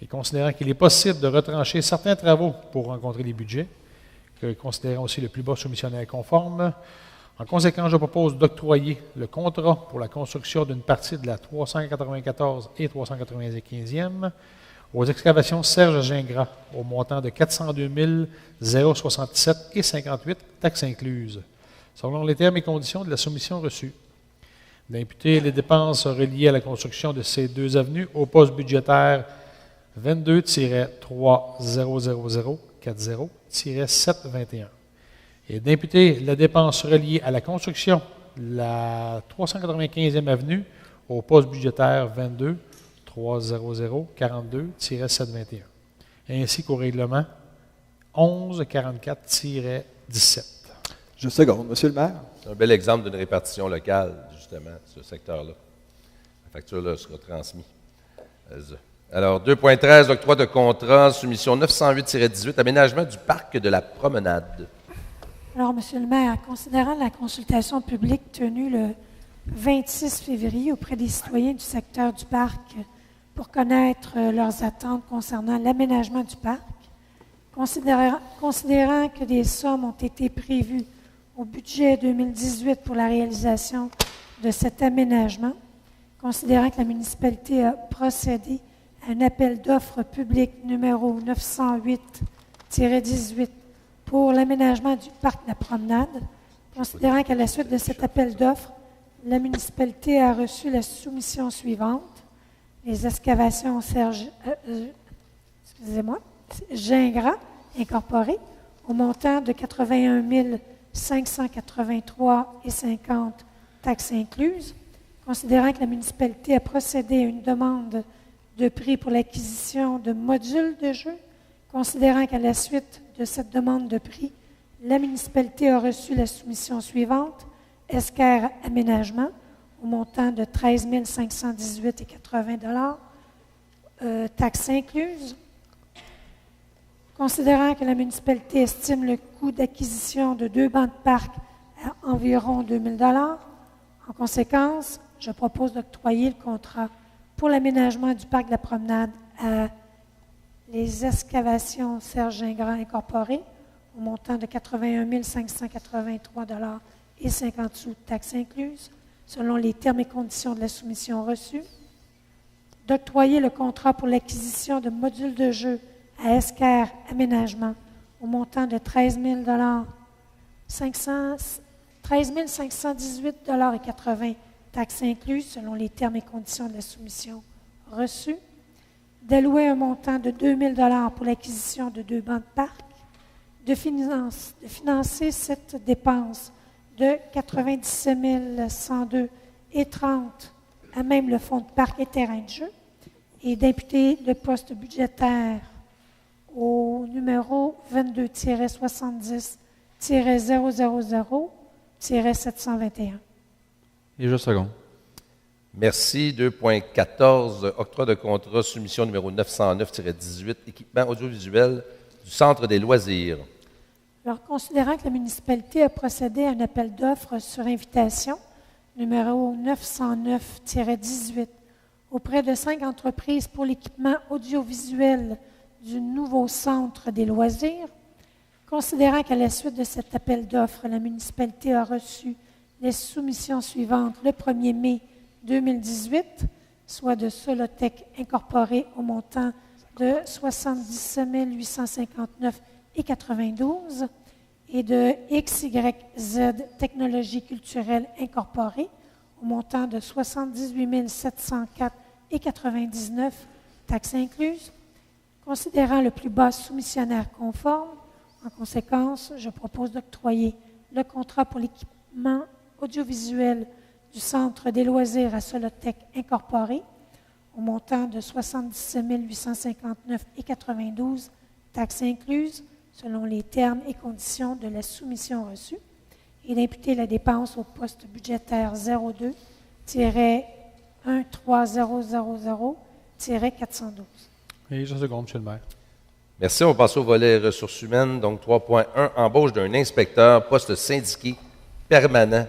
et considérant qu'il est possible de retrancher certains travaux pour rencontrer les budgets, considérant aussi le plus bas soumissionnaire conforme, en conséquence, je propose d'octroyer le contrat pour la construction d'une partie de la 394 et 395e aux excavations Serge Gingras au montant de 402 067,58, taxes incluses, selon les termes et conditions de la soumission reçue. D'imputer les dépenses reliées à la construction de ces deux avenues au poste budgétaire 22-300040-721 et d'imputer la dépense reliée à la construction de la 395e avenue au poste budgétaire 22-30042-721, ainsi qu'au règlement 1144-17. Je seconde, Monsieur le maire. C'est un bel exemple d'une répartition locale, justement, ce secteur-là. La facture-là sera transmise. Alors, 2.13, octroi de contrat, soumission 908-18, aménagement du parc de la promenade. Alors, Monsieur le maire, considérant la consultation publique tenue le 26 février auprès des citoyens du secteur du parc pour connaître leurs attentes concernant l'aménagement du parc, considérant que des sommes ont été prévues au budget 2018 pour la réalisation de cet aménagement, considérant que la municipalité a procédé à un appel d'offres public numéro 908-18 pour l'aménagement du parc de la promenade, considérant qu'à la suite de cet appel d'offres, la municipalité a reçu la soumission suivante, les excavations Gingras incorporées au montant de 81 583,50 taxes incluses, considérant que la municipalité a procédé à une demande de prix pour l'acquisition de modules de jeu, considérant qu'à la suite de cette demande de prix, la municipalité a reçu la soumission suivante, Esquerre Aménagement, au montant de 13 518,80 taxes incluses. Considérant que la municipalité estime le coût d'acquisition de 2 bancs de parc à environ 2 000 en conséquence, je propose d'octroyer le contrat pour l'aménagement du parc de la promenade à les excavations Serge Gingras incorporées au montant de 81 583,50 taxes incluses, selon les termes et conditions de la soumission reçue. D'octroyer le contrat pour l'acquisition de modules de jeu à Esquerre Aménagement au montant de 13 518,80 taxes incluses, selon les termes et conditions de la soumission reçue. D'allouer un montant de 2 000 pour l'acquisition de 2 bancs de parc, de financer cette dépense de 97 102,30 à même le fonds de parc et terrain de jeu, et d'imputer le poste budgétaire au numéro 22-70-000-721. Et je seconde. Merci. 2.14, octroi de contrat, soumission numéro 909-18, équipement audiovisuel du Centre des loisirs. Alors, considérant que la municipalité a procédé à un appel d'offres sur invitation, numéro 909-18, auprès de 5 entreprises pour l'équipement audiovisuel du nouveau Centre des loisirs, considérant qu'à la suite de cet appel d'offres, la municipalité a reçu les soumissions suivantes le 1er mai 2018, soit de Solotech Incorporé au montant de 77 859,92 et de XYZ Technologies culturelles Incorporées au montant de 78 704,99 taxes incluses. Considérant le plus bas soumissionnaire conforme, en conséquence, je propose d'octroyer le contrat pour l'équipement audiovisuel du Centre des loisirs à Solotech Incorporé au montant de 77 859,92 taxes incluses, selon les termes et conditions de la soumission reçue et d'imputer la dépense au poste budgétaire 02-13000-412. Et je seconde, M. le maire. Merci. On va passer au volet ressources humaines. Donc, 3.1, embauche d'un inspecteur, poste syndiqué permanent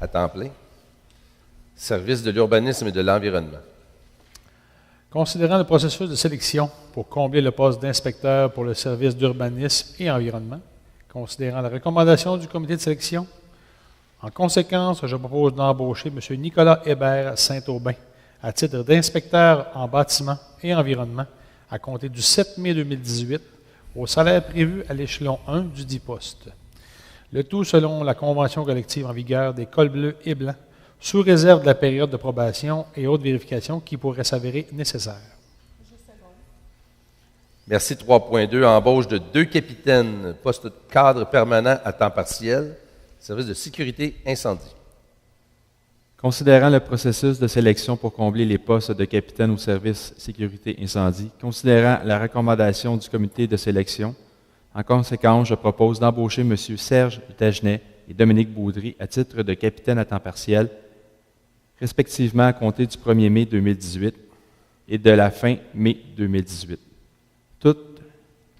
à temps plein. Service de l'urbanisme et de l'environnement. Considérant le processus de sélection pour combler le poste d'inspecteur pour le service d'urbanisme et environnement, considérant la recommandation du comité de sélection, en conséquence, je propose d'embaucher M. Nicolas Hébert Saint-Aubin à titre d'inspecteur en bâtiment et environnement à compter du 7 mai 2018 au salaire prévu à l'échelon 1 du dit poste. Le tout selon la convention collective en vigueur des cols bleus et blancs, sous réserve de la période de probation et autres vérifications qui pourraient s'avérer nécessaires. Merci. 3.2, embauche de 2 capitaines, poste cadre permanent à temps partiel, service de sécurité incendie. Considérant le processus de sélection pour combler les postes de capitaine au service sécurité incendie, considérant la recommandation du comité de sélection, en conséquence, je propose d'embaucher M. Serge Dagenet et Dominique Baudry à titre de capitaine à temps partiel, respectivement à compter du 1er mai 2018 et de la fin mai 2018, toutes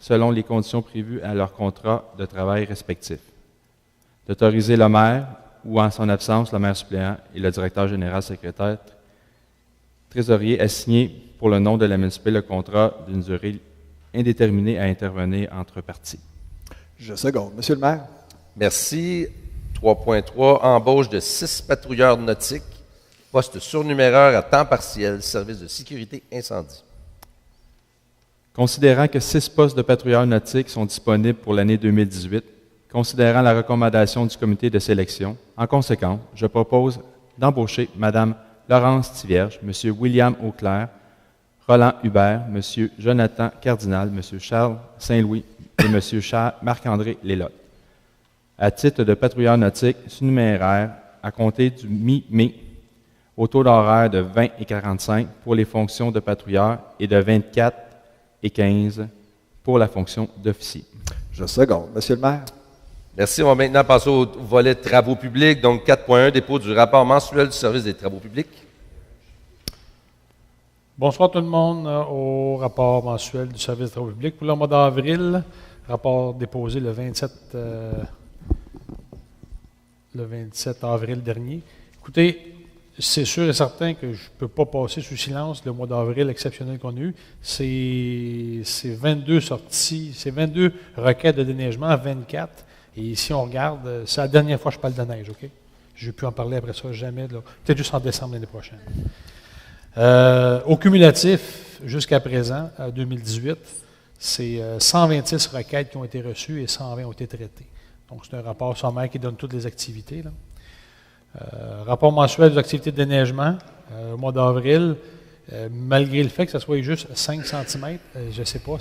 selon les conditions prévues à leur contrat de travail respectif. D'autoriser le maire, ou en son absence, le maire suppléant et le directeur général secrétaire trésorier à signer pour le nom de la municipalité le contrat d'une durée indéterminée à intervenir entre parties. Je seconde. Monsieur le maire. Merci. 3.3, embauche de 6 patrouilleurs nautiques, poste surnuméraire à temps partiel, service de sécurité incendie. Considérant que 6 postes de patrouilleurs nautiques sont disponibles pour l'année 2018, considérant la recommandation du comité de sélection, en conséquence, je propose d'embaucher Mme Laurence Tivierge, M. William Auclair, Roland Hubert, M. Jonathan Cardinal, M. Charles Saint-Louis et M. Marc-André Lélotte, à titre de patrouilleurs nautiques surnuméraires à compter du mi-mai, au taux d'horaire de 20 et 45 pour les fonctions de patrouilleurs et de 24 et 15 pour la fonction d'officier. Je seconde. Monsieur le maire. Merci. On va maintenant passer au volet travaux publics. Donc, 4.1, dépôt du rapport mensuel du service des travaux publics. Bonsoir tout le monde au rapport mensuel du service des travaux publics. Pour le mois d'avril, rapport déposé le 27 avril dernier. Écoutez, c'est sûr et certain que je ne peux pas passer sous silence le mois d'avril exceptionnel qu'on a eu. C'est 22 sorties, c'est 22 requêtes de déneigement, 24. Et si on regarde, c'est la dernière fois que je parle de neige, OK? Je n'ai pu en parler après ça, jamais. Peut-être juste en décembre l'année prochaine. Au cumulatif, jusqu'à présent, 2018, c'est 126 requêtes qui ont été reçues et 120 ont été traitées. Donc, c'est un rapport sommaire qui donne toutes les activités, là. Rapport mensuel des activités de déneigement, au mois d'avril, malgré le fait que ça soit juste 5 cm, je ne sais pas,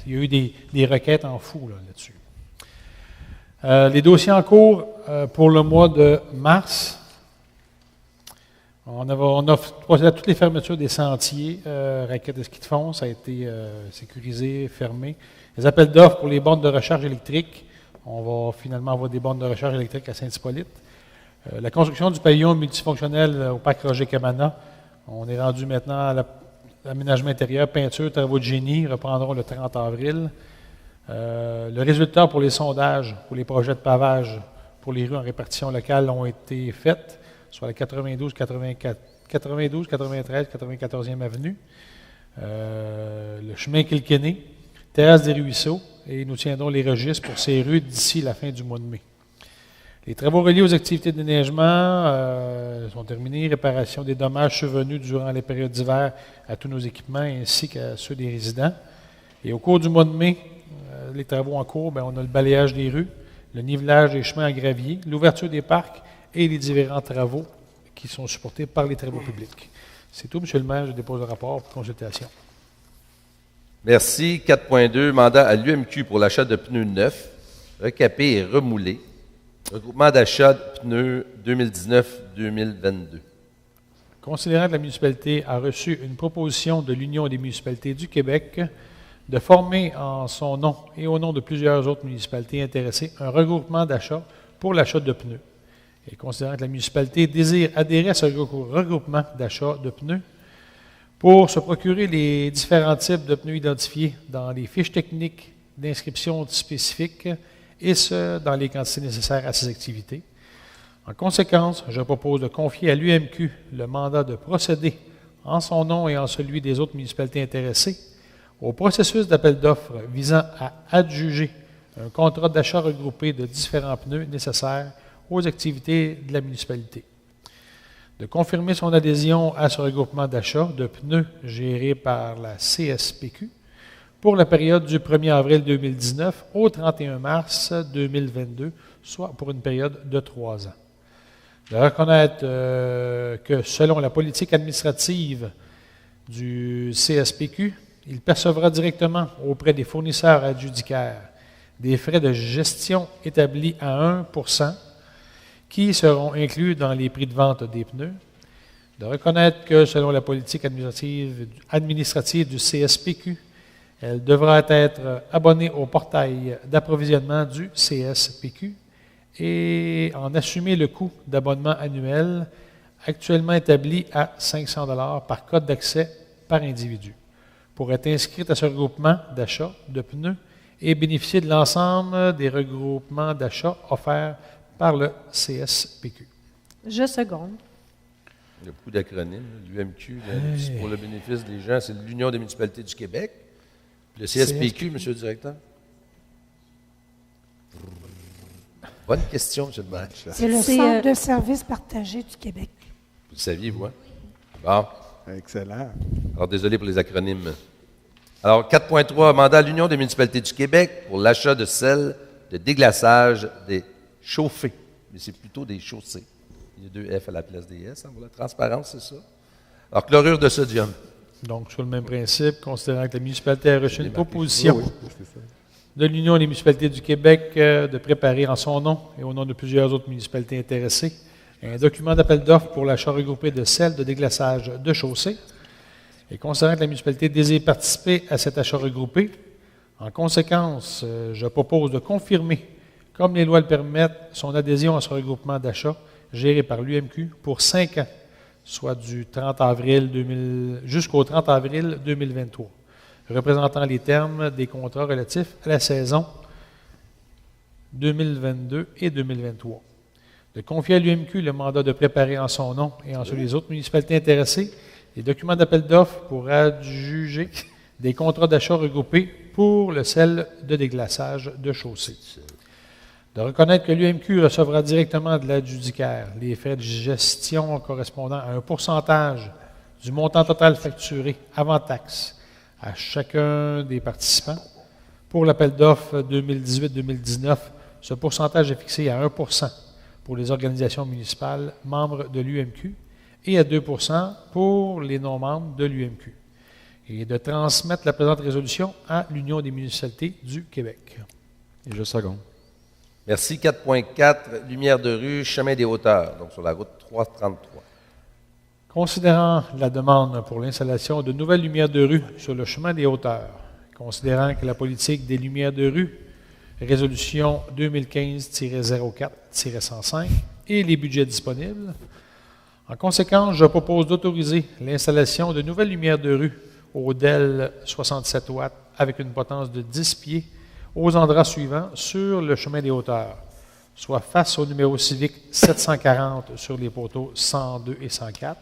il y a eu des requêtes en fou là-dessus. Les dossiers en cours pour le mois de mars, on a procédé à toutes les fermetures des sentiers, raquettes de ski de fond, ça a été sécurisé, fermé. Les appels d'offres pour les bornes de recharge électrique, on va finalement avoir des bornes de recharge électrique à Saint-Hippolyte. La construction du pavillon multifonctionnel au parc Roger-Camana, on est rendu maintenant à l'aménagement intérieur, peinture, travaux de génie, reprendront le 30 avril. Le résultat pour les sondages, pour les projets de pavage pour les rues en répartition locale ont été faits, soit la 92, 93, 94e avenue, le chemin Kilkenny, terrasse des Ruisseaux, et nous tiendrons les registres pour ces rues d'ici la fin du mois de mai. Les travaux reliés aux activités de déneigement sont terminés. Réparation des dommages survenus durant les périodes d'hiver à tous nos équipements ainsi qu'à ceux des résidents. Et au cours du mois de mai, les travaux en cours, on a le balayage des rues, le nivelage des chemins à gravier, l'ouverture des parcs et les différents travaux qui sont supportés par les travaux publics. C'est tout, M. le maire. Je dépose le rapport pour consultation. Merci. 4.2, mandat à l'UMQ pour l'achat de pneus neufs, recapés et remoulés. Regroupement d'achat de pneus 2019-2022. Considérant que la municipalité a reçu une proposition de l'Union des municipalités du Québec de former en son nom et au nom de plusieurs autres municipalités intéressées un regroupement d'achat pour l'achat de pneus. Et considérant que la municipalité désire adhérer à ce regroupement d'achat de pneus pour se procurer les différents types de pneus identifiés dans les fiches techniques d'inscription spécifiques, et ce, dans les quantités nécessaires à ces activités. En conséquence, je propose de confier à l'UMQ le mandat de procéder, en son nom et en celui des autres municipalités intéressées, au processus d'appel d'offres visant à adjuger un contrat d'achat regroupé de différents pneus nécessaires aux activités de la municipalité. De confirmer son adhésion à ce regroupement d'achat de pneus géré par la CSPQ pour la période du 1er avril 2019 au 31 mars 2022, soit pour une période de 3 ans. De reconnaître que selon la politique administrative du CSPQ, il percevra directement auprès des fournisseurs adjudicaires des frais de gestion établis à 1% qui seront inclus dans les prix de vente des pneus. De reconnaître que selon la politique administrative du CSPQ, elle devra être abonnée au portail d'approvisionnement du CSPQ et en assumer le coût d'abonnement annuel actuellement établi à 500 $ par code d'accès par individu, pour être inscrite à ce regroupement d'achat de pneus et bénéficier de l'ensemble des regroupements d'achat offerts par le CSPQ. Je seconde. Il y a beaucoup d'acronymes. L'UMQ, c'est pour le bénéfice des gens, c'est l'Union des municipalités du Québec. Le CSPQ, Monsieur le directeur? Bonne question, M. le maire. C'est le Centre de services partagés du Québec. Vous le saviez, vous, hein? Bon. Excellent. Alors, désolé pour les acronymes. Alors, 4.3, mandat à l'Union des municipalités du Québec pour l'achat de sel de déglaçage des chauffés. Mais c'est plutôt des chaussées. Il y a 2 F à la place des S, hein, pour la transparence, c'est ça. Alors, chlorure de sodium. Donc, sur le même principe, considérant que la municipalité a reçu une proposition de l'Union des municipalités du Québec de préparer en son nom et au nom de plusieurs autres municipalités intéressées un document d'appel d'offres pour l'achat regroupé de sel de déglaçage de chaussée. Et considérant que la municipalité désire participer à cet achat regroupé, en conséquence, je propose de confirmer, comme les lois le permettent, son adhésion à ce regroupement d'achat géré par l'UMQ pour 5 ans, soit du 30 avril jusqu'au 30 avril 2023, représentant les termes des contrats relatifs à la saison 2022 et 2023. De confier à l'UMQ le mandat de préparer en son nom et en celui des autres municipalités intéressées les documents d'appel d'offres pour adjuger des contrats d'achat regroupés pour le sel de déglaçage de chaussée. De reconnaître que l'UMQ recevra directement de l'adjudicaire les frais de gestion correspondant à un pourcentage du montant total facturé avant taxe à chacun des participants. Pour l'appel d'offres 2018-2019, ce pourcentage est fixé à 1% pour les organisations municipales membres de l'UMQ et à 2% pour les non-membres de l'UMQ. Et de transmettre la présente résolution à l'Union des municipalités du Québec. Et je seconde. Merci. 4.4, lumière de rue, chemin des hauteurs, donc sur la route 333. Considérant la demande pour l'installation de nouvelles lumières de rue sur le chemin des hauteurs, considérant que la politique des lumières de rue, résolution 2015-04-105 et les budgets disponibles, en conséquence, je propose d'autoriser l'installation de nouvelles lumières de rue au DEL 67 watts avec une potence de 10 pieds aux endroits suivants sur le chemin des hauteurs, soit face au numéro civique 740 sur les poteaux 102 et 104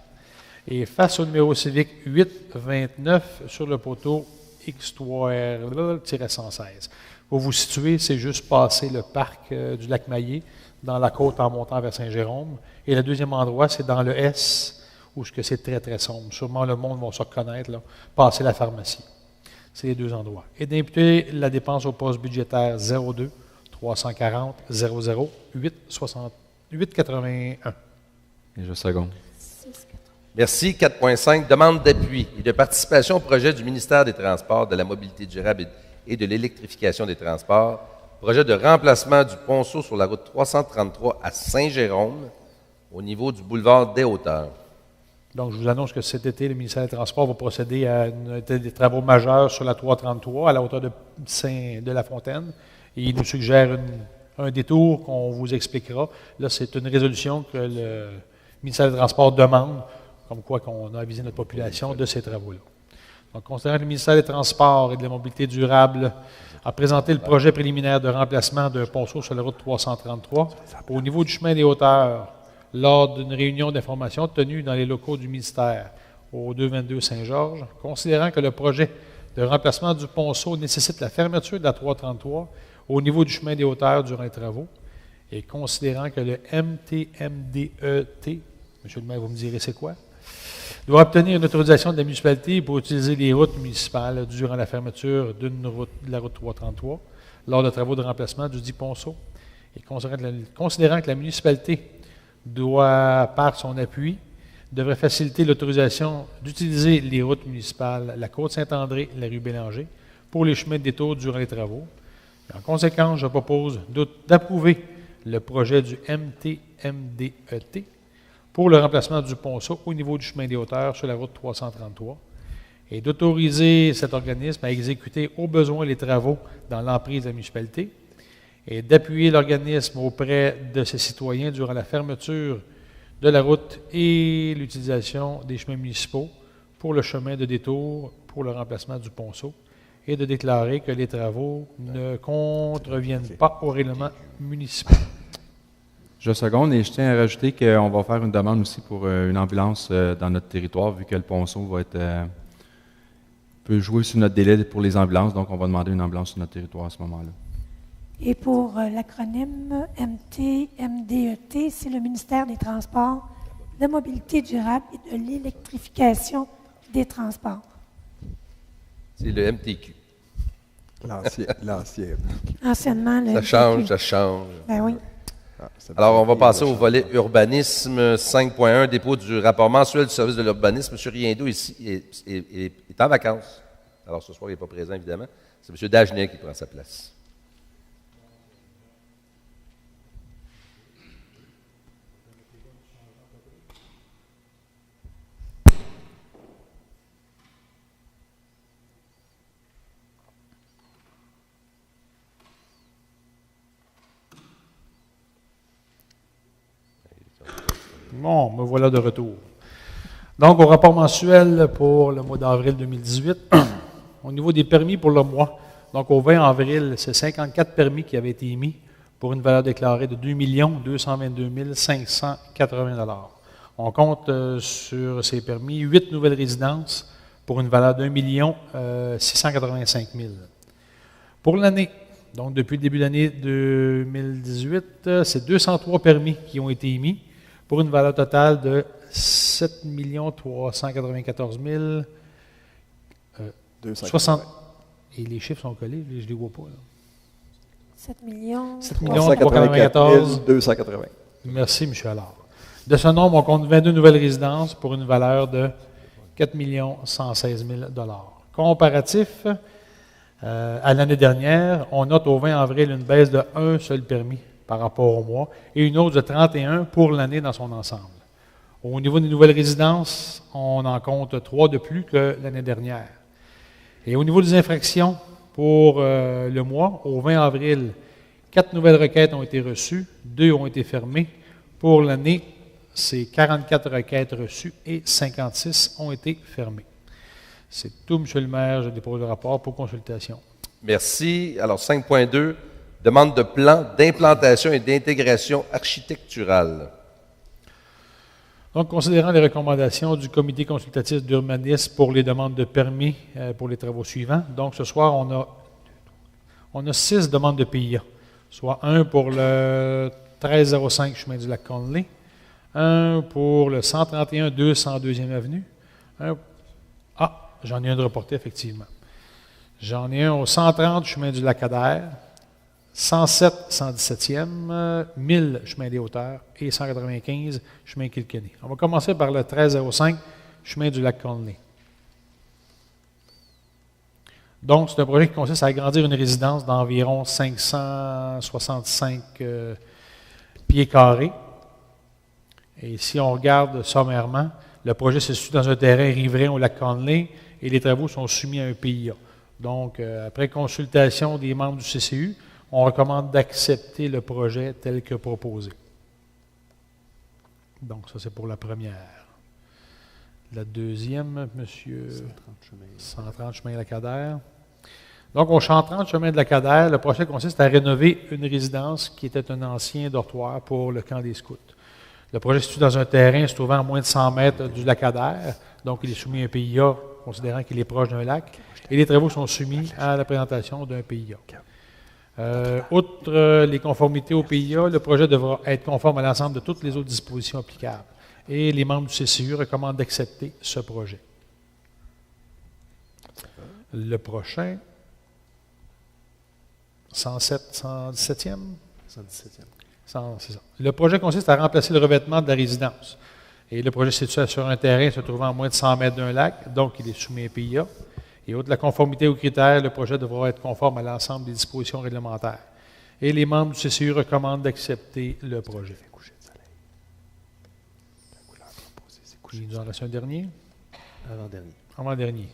et face au numéro civique 829 sur le poteau X3R-116. Pour vous situer, c'est juste passer le parc du lac Maillé dans la côte en montant vers Saint-Jérôme. Et le deuxième endroit, c'est dans le S, où c'est très, très sombre. Sûrement, le monde va se reconnaître, là, passer la pharmacie. C'est les 2 endroits. Et d'imputer la dépense au poste budgétaire 02 340 00 881. Et je seconde. Merci. 4.5, demande d'appui et de participation au projet du ministère des Transports, de la mobilité durable et de l'électrification des transports, projet de remplacement du ponceau sur la route 333 à Saint-Jérôme, au niveau du boulevard des Hauteurs. Donc, je vous annonce que cet été, le ministère des Transports va procéder à des travaux majeurs sur la 333 à la hauteur de Saint-de-la-Fontaine. Et il nous suggère un détour qu'on vous expliquera. Là, c'est une résolution que le ministère des Transports demande, comme quoi qu'on a avisé notre population de ces travaux-là. Donc, considérant que le ministère des Transports et de la Mobilité durable a présenté le projet préliminaire de remplacement d'un ponceau sur la route 333 au niveau du chemin des Hauteurs, lors d'une réunion d'information tenue dans les locaux du ministère au 222 Saint-Georges, considérant que le projet de remplacement du ponceau nécessite la fermeture de la 333 au niveau du chemin des Hauteurs durant les travaux, et considérant que le MTMDET, monsieur le maire, vous me direz c'est quoi, doit obtenir une autorisation de la municipalité pour utiliser les routes municipales durant la fermeture de la route 333 lors de travaux de remplacement du dit ponceau, et considérant que la municipalité doit, par son appui, devrait faciliter l'autorisation d'utiliser les routes municipales, la Côte-Saint-André, la rue Bélanger, pour les chemins de détour durant les travaux. Et en conséquence, je propose d'approuver le projet du MTMDET pour le remplacement du ponceau au niveau du chemin des Hauteurs sur la route 333 et d'autoriser cet organisme à exécuter au besoin les travaux dans l'emprise de la municipalité et d'appuyer l'organisme auprès de ses citoyens durant la fermeture de la route et l'utilisation des chemins municipaux pour le chemin de détour pour le remplacement du ponceau et de déclarer que les travaux ne contreviennent pas au règlement municipal. Je seconde et je tiens à rajouter qu'on va faire une demande aussi pour une ambulance dans notre territoire, vu que le ponceau peut jouer sur notre délai pour les ambulances, donc on va demander une ambulance sur notre territoire à ce moment-là. Et pour l'acronyme MTMDET, c'est le ministère des Transports, de la Mobilité durable et de l'électrification des transports. C'est le MTQ. L'ancien. Anciennement, le Ça change, ça change. Ben oui. Alors, on va passer au volet urbanisme 5.1, dépôt du rapport mensuel du service de l'urbanisme. M. Riendo ici est en vacances. Alors, ce soir, il n'est pas présent, évidemment. C'est M. Dagenet qui prend sa place. Bon, me voilà de retour. Donc, au rapport mensuel pour le mois d'avril 2018, au niveau des permis pour le mois, donc au 20 avril, c'est 54 permis qui avaient été émis pour une valeur déclarée de 2 222 580 $. On compte sur ces permis 8 nouvelles résidences pour une valeur d'1 685 000 $. Pour l'année, donc depuis le début de l'année 2018, c'est 203 permis qui ont été émis pour une valeur totale de 7 394 60. Et les chiffres sont collés, je ne les vois pas. Là. 7 millions. 394 280. Merci, M. Allard. De ce nombre, on compte 22 nouvelles résidences pour une valeur de 4 116 000 $. Comparatif, à l'année dernière, on note au 20 avril une baisse de un seul permis par rapport au mois, et une autre de 31 pour l'année dans son ensemble. Au niveau des nouvelles résidences, on en compte 3 de plus que l'année dernière. Et au niveau des infractions, pour le mois, au 20 avril, 4 nouvelles requêtes ont été reçues, 2 ont été fermées. Pour l'année, c'est 44 requêtes reçues et 56 ont été fermées. C'est tout, M. le maire. Je dépose le rapport pour consultation. Merci. Alors, 5.2, demande de plan d'implantation et d'intégration architecturale. Donc, considérant les recommandations du comité consultatif d'urbanisme pour les demandes de permis pour les travaux suivants, donc ce soir, on a 6 demandes de PIA, soit un pour le 1305 chemin du lac Conley, un pour le 131 202e avenue, j'en ai un de reporté, effectivement. J'en ai un au 130 chemin du lac Adair, 107 117e, 1000 chemin des Hauteurs et 195 chemin Kilkenny. On va commencer par le 1305 chemin du lac Conley. Donc, c'est un projet qui consiste à agrandir une résidence d'environ 565 pieds carrés. Et si on regarde sommairement, Le projet se situe dans un terrain riverain au lac Conley et les travaux sont soumis à un PIA. Donc, après consultation des membres du CCU, on recommande d'accepter le projet tel que proposé. Donc, ça, c'est pour la première. La deuxième, monsieur, 130 chemin de la Cadère. Donc, au 130 chemin de la Cadère, le projet consiste à rénover une résidence qui était un ancien dortoir pour le camp des scouts. Le projet se situe dans un terrain se trouvant à moins de 100 mètres du lac Cadère, donc il est soumis à un PIA, considérant qu'il est proche d'un lac, et les travaux sont soumis à la présentation d'un PIA. Outre les conformités au PIA, le projet devra être conforme à l'ensemble de toutes les autres dispositions applicables. Et les membres du CCU recommandent d'accepter ce projet. Le prochain, 117e? 117e. C'est ça. Le projet consiste à remplacer le revêtement de la résidence. Et le projet se situe sur un terrain se trouvant à moins de 100 mètres d'un lac, donc il est soumis à PIA. Et outre la conformité aux critères, le projet devra être conforme à l'ensemble des dispositions réglementaires. Et les membres du CCU recommandent d'accepter le projet. Il nous en reste un dernier. Avant-dernier.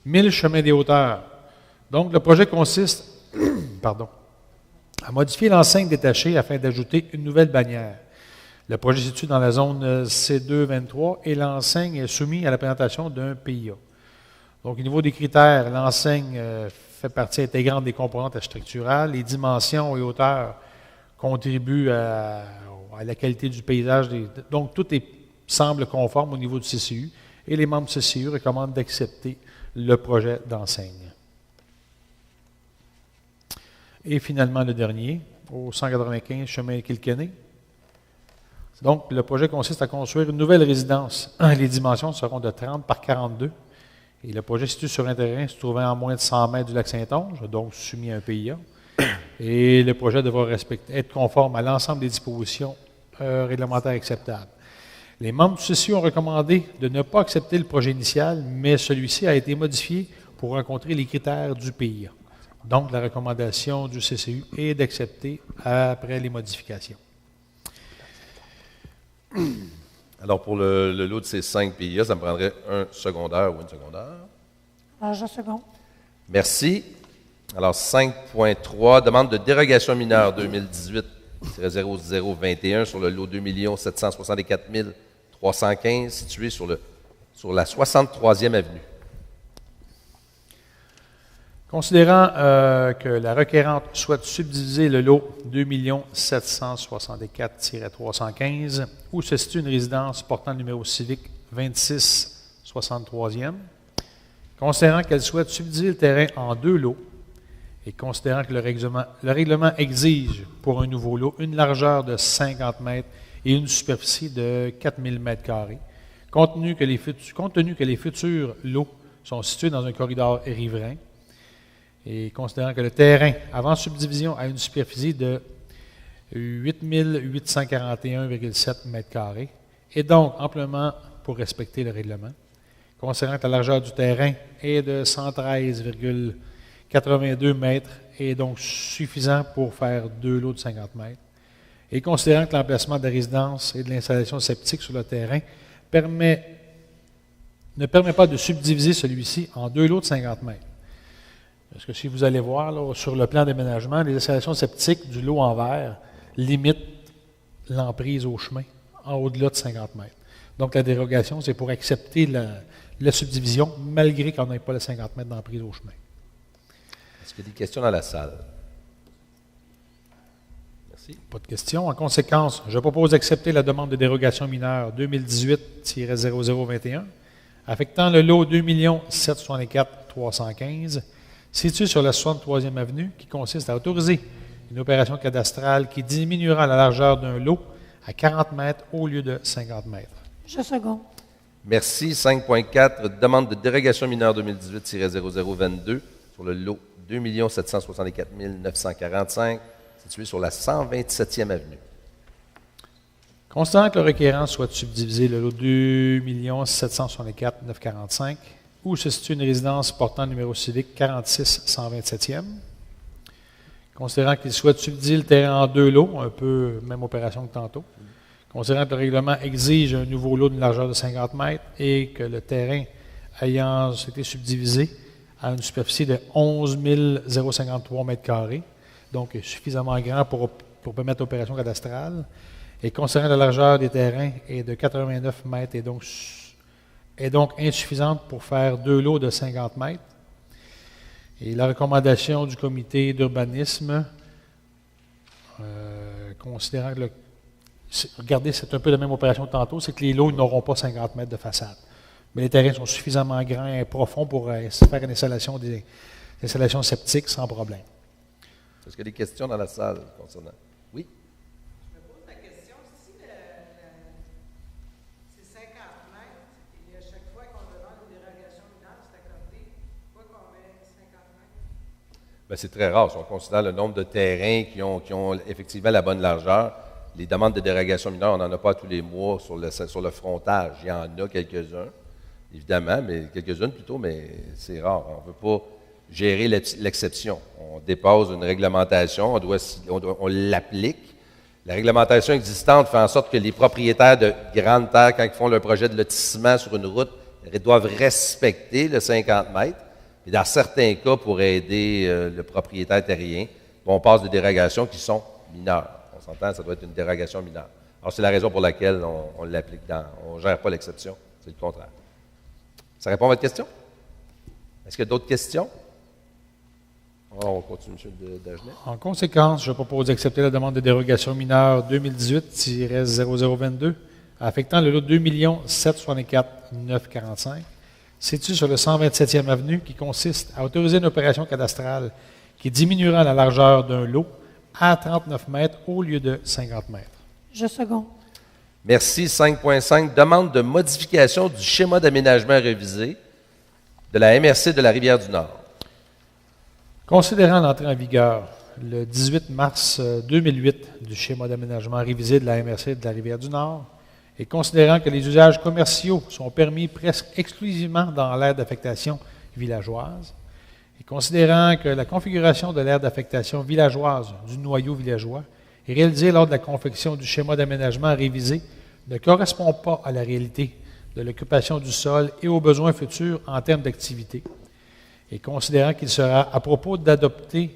1000 chemins des hauteurs. Donc, le projet consiste à modifier l'enseigne détachée afin d'ajouter une nouvelle bannière. Le projet se situe dans la zone C2-23 et l'enseigne est soumise à la présentation d'un PIA. Donc, au niveau des critères, l'enseigne fait partie intégrante des composantes structurales. Les dimensions et hauteurs contribuent à la qualité du paysage. Donc, tout semble conforme au niveau du CCU et les membres du CCU recommandent d'accepter le projet d'enseigne. Et finalement, le dernier, au 195 chemin Kilkenny. Donc, le projet consiste à construire une nouvelle résidence. Les dimensions seront de 30 par 42. Et le projet se situe sur un terrain se trouvant à moins de 100 mètres du lac Saint-Onge, donc soumis à un PIA. Et le projet devra être conforme à l'ensemble des dispositions réglementaires acceptables. Les membres du CCU ont recommandé de ne pas accepter le projet initial, mais celui-ci a été modifié pour rencontrer les critères du PIA. Donc, la recommandation du CCU est d'accepter après les modifications. Alors, pour le lot de ces 5 PIA, ça me prendrait un secondaire ou une secondaire. Alors, je seconde. Merci. Alors, 5.3, demande de dérogation mineure 2018-0021 sur le lot 2 764 315 situé sur la 63e avenue. Considérant que la requérante souhaite subdiviser le lot 2 764-315, où se situe une résidence portant le numéro civique 2663e, considérant qu'elle souhaite subdiviser le terrain en 2 lots, et considérant que le règlement exige pour un nouveau lot une largeur de 50 mètres et une superficie de 4000 mètres carrés, compte tenu que les futurs lots sont situés dans un corridor riverain, et considérant que le terrain, avant subdivision, a une superficie de 8841,7 mètres carrés, et donc amplement pour respecter le règlement, considérant que la largeur du terrain est de 113,82 mètres et donc suffisant pour faire 2 lots de 50 mètres, et considérant que l'emplacement de la résidence et de l'installation septique sur le terrain ne permet pas de subdiviser celui-ci en 2 lots de 50 mètres. Parce que si vous allez voir là, sur le plan d'aménagement, les installations septiques du lot en verre limitent l'emprise au chemin en au-delà de 50 mètres. Donc la dérogation, c'est pour accepter la subdivision malgré qu'on n'ait pas les 50 mètres d'emprise au chemin. Est-ce qu'il y a des questions dans la salle? Merci. Pas de questions. En conséquence, je propose d'accepter la demande de dérogation mineure 2018-0021 affectant le lot 2 764 315 situé sur la 63e avenue, qui consiste à autoriser une opération cadastrale qui diminuera la largeur d'un lot à 40 mètres au lieu de 50 mètres. Je seconde. Merci. 5.4, demande de dérogation mineure 2018-0022 sur le lot 2 764 945 situé sur la 127e avenue. Considérant que le requérant souhaite subdiviser le lot 2 764 945 où se situe une résidence portant le numéro civique 46 127e. Considérant qu'il souhaite subdiviser le terrain en 2 lots, un peu même opération que tantôt. Considérant que le règlement exige un nouveau lot d'une largeur de 50 mètres et que le terrain ayant été subdivisé à une superficie de 11 053 mètres carrés, donc suffisamment grand pour permettre l'opération cadastrale, et considérant que la largeur des terrains est de 89 mètres et donc insuffisante pour faire 2 lots de 50 mètres. Et la recommandation du comité d'urbanisme, considérant que regardez, c'est un peu la même opération que tantôt, c'est que les lots n'auront pas 50 mètres de façade. Mais les terrains sont suffisamment grands et profonds pour faire une installation des installations septiques sans problème. Est-ce qu'il y a des questions dans la salle concernant? Oui? Je me pose la question, si c'est 50 mètres et à chaque fois qu'on demande une dérogation mineure, c'est accordé, pourquoi qu'on met 50 mètres? Bien, c'est très rare. Si on considère le nombre de terrains qui ont effectivement la bonne largeur, les demandes de dérogation mineure, on n'en a pas tous les mois sur le frontage. Il y en a quelques-uns, évidemment, mais quelques-unes plutôt, mais c'est rare. On ne veut pas gérer l'exception. On dépose une réglementation, on l'applique. La réglementation existante fait en sorte que les propriétaires de grandes terres, quand ils font leur projet de lotissement sur une route, ils doivent respecter le 50 mètres. Et dans certains cas, pour aider le propriétaire terrien, on passe des dérogations qui sont mineures. On s'entend, ça doit être une dérogation mineure. Alors, c'est la raison pour laquelle on l'applique on ne gère pas l'exception, c'est le contraire. Ça répond à votre question? Est-ce qu'il y a d'autres questions? On continue, M. Dagenet. En conséquence, je propose d'accepter la demande de dérogation mineure 2018-0022 affectant le lot 2 764 945 situé sur le 127e avenue qui consiste à autoriser une opération cadastrale qui diminuera la largeur d'un lot à 39 mètres au lieu de 50 mètres. Je seconde. Merci. 5.5, demande de modification du schéma d'aménagement révisé de la MRC de la Rivière-du-Nord. Considérant l'entrée en vigueur le 18 mars 2008 du schéma d'aménagement révisé de la MRC de la Rivière-du-Nord et considérant que les usages commerciaux sont permis presque exclusivement dans l'aire d'affectation villageoise, et considérant que la configuration de l'aire d'affectation villageoise du noyau villageois est réalisée lors de la confection du schéma d'aménagement révisé ne correspond pas à la réalité de l'occupation du sol et aux besoins futurs en termes d'activité, et considérant qu'il sera à propos d'apporter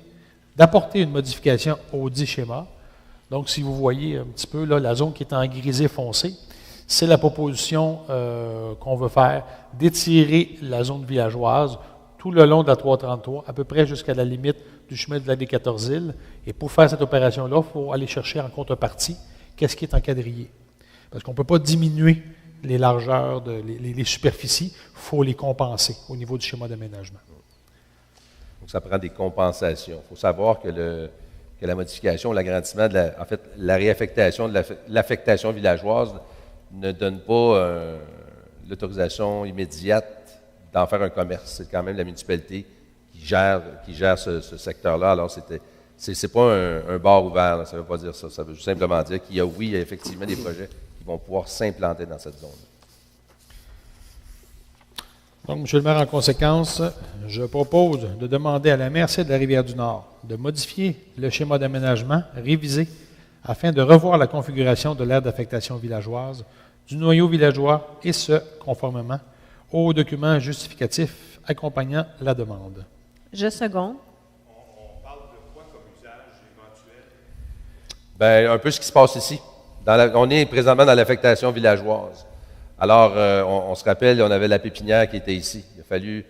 une modification au dit schéma. Donc, si vous voyez un petit peu là, la zone qui est en grisé foncé, c'est la proposition qu'on veut faire d'étirer la zone villageoise tout le long de la 333, à peu près jusqu'à la limite du chemin de la D14-Île. Et pour faire cette opération-là, il faut aller chercher en contrepartie qu'est-ce qui est en quadrillé. Parce qu'on ne peut pas diminuer les largeurs, les superficies, il faut les compenser au niveau du schéma d'aménagement. Donc, ça prend des compensations. Il faut savoir que la modification, l'agrandissement, la réaffectation de l'affectation villageoise ne donne pas l'autorisation immédiate d'en faire un commerce. C'est quand même la municipalité qui gère ce secteur-là. Alors, c'est pas un bar ouvert, là. Ça ne veut pas dire ça. Ça veut simplement dire qu'il y a, oui, il y a effectivement des projets qui vont pouvoir s'implanter dans cette zone. Donc, M. le maire, en conséquence, je propose de demander à la MRC de la Rivière-du-Nord de modifier le schéma d'aménagement révisé afin de revoir la configuration de l'aire d'affectation villageoise du noyau villageois et ce, conformément aux documents justificatifs accompagnant la demande. Je seconde. On parle de quoi comme usage éventuel? Bien, un peu ce qui se passe ici. On est présentement dans l'affectation villageoise. Alors, on se rappelle, on avait la pépinière qui était ici. Il a fallu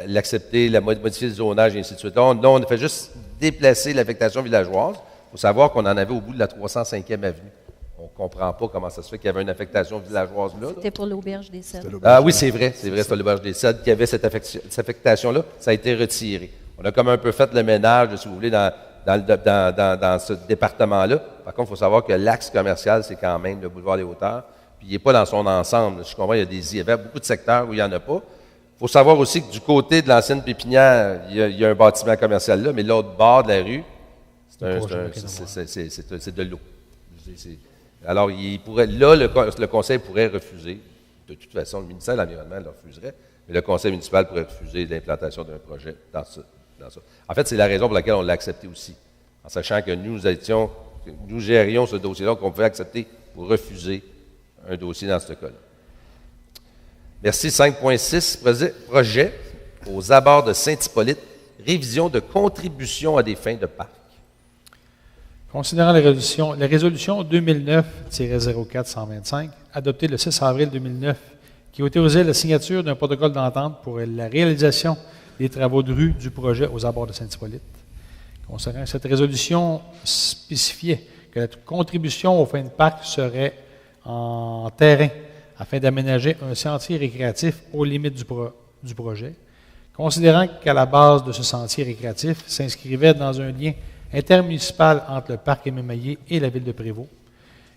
l'accepter, modifier le zonage et ainsi de suite. Là, on a fait juste déplacer l'affectation villageoise. Il faut savoir qu'on en avait au bout de la 305e avenue. On ne comprend pas comment ça se fait qu'il y avait une affectation villageoise là. C'était pour l'auberge des Cèdres. Ah oui, c'est vrai, c'était l'auberge des Cèdres qui avait cette affectation-là. Ça a été retiré. On a comme un peu fait le ménage, si vous voulez, dans ce département-là. Par contre, il faut savoir que l'axe commercial, c'est quand même le boulevard des Hauteurs, puis il n'est pas dans son ensemble. Je comprends, il y avait beaucoup de secteurs où il n'y en a pas. Il faut savoir aussi que du côté de l'ancienne pépinière, il y a un bâtiment commercial là, mais l'autre bord de la rue, c'est de l'eau. Alors, le conseil pourrait refuser. De toute façon, le ministère de l'Environnement le refuserait, mais le conseil municipal pourrait refuser l'implantation d'un projet dans ça. En fait, c'est la raison pour laquelle on l'a accepté aussi, en sachant que nous gérions ce dossier-là, qu'on pouvait accepter ou refuser un dossier dans ce cas-là. Merci. 5.6, projet aux abords de Saint-Hippolyte, révision de contribution à des fins de parc. Considérant la résolution 2009-04-125, adoptée le 6 avril 2009, qui autorisait la signature d'un protocole d'entente pour la réalisation des travaux de rue du projet aux abords de Saint-Hippolyte. Considérant cette résolution spécifiait que la contribution aux fins de parc serait en terrain afin d'aménager un sentier récréatif aux limites du projet. Considérant qu'à la base de ce sentier récréatif s'inscrivait dans un lien intermunicipal entre le parc émerveillé et la ville de Prévost,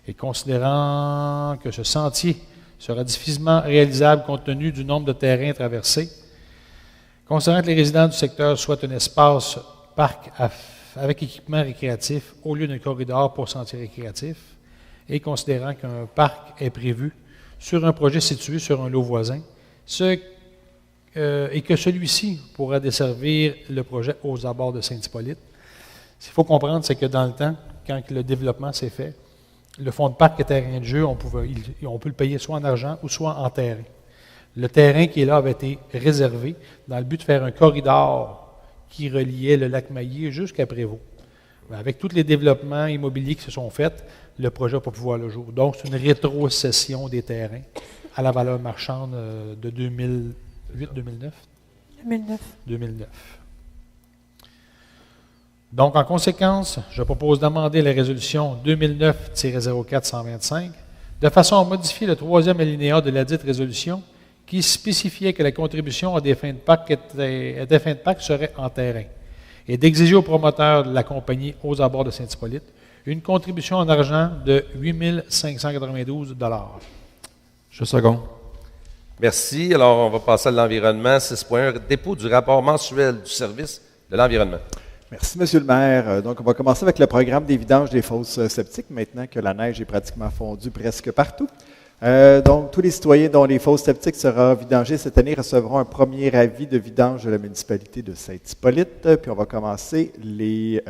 et considérant que ce sentier sera difficilement réalisable compte tenu du nombre de terrains traversés, considérant que les résidents du secteur souhaitent un espace parc avec équipement récréatif au lieu d'un corridor pour sentier récréatif, et considérant qu'un parc est prévu sur un projet situé sur un lot voisin, et que celui-ci pourra desservir le projet aux abords de Saint-Hippolyte. Ce qu'il faut comprendre, c'est que dans le temps, quand le développement s'est fait, le fonds de parc et terrain de jeu, on peut le payer soit en argent ou soit en terrain. Le terrain qui est là avait été réservé dans le but de faire un corridor qui reliait le lac Maillé jusqu'à Prévost. Mais avec tous les développements immobiliers qui se sont faits, le projet n'a pas pu voir le jour. Donc, c'est une rétrocession des terrains à la valeur marchande de 2008-2009? 2009. Donc, en conséquence, je propose d'amender la résolution 2009-04-125 de façon à modifier le troisième alinéa de la dite résolution qui spécifiait que la contribution à des fins de parc serait en terrain et d'exiger aux promoteurs de la compagnie aux abords de Saint-Hippolyte une contribution en argent de 8 592 $. Je seconde. Merci. Alors, on va passer à l'environnement. 6.1, dépôt du rapport mensuel du service de l'environnement. Merci, M. le maire. Donc, on va commencer avec le programme des vidanges des fosses septiques, maintenant que la neige est pratiquement fondue presque partout. Donc, tous les citoyens dont les fosses septiques seront vidangées cette année recevront un premier avis de vidange de la municipalité de Saint-Hippolyte. Puis, on va commencer les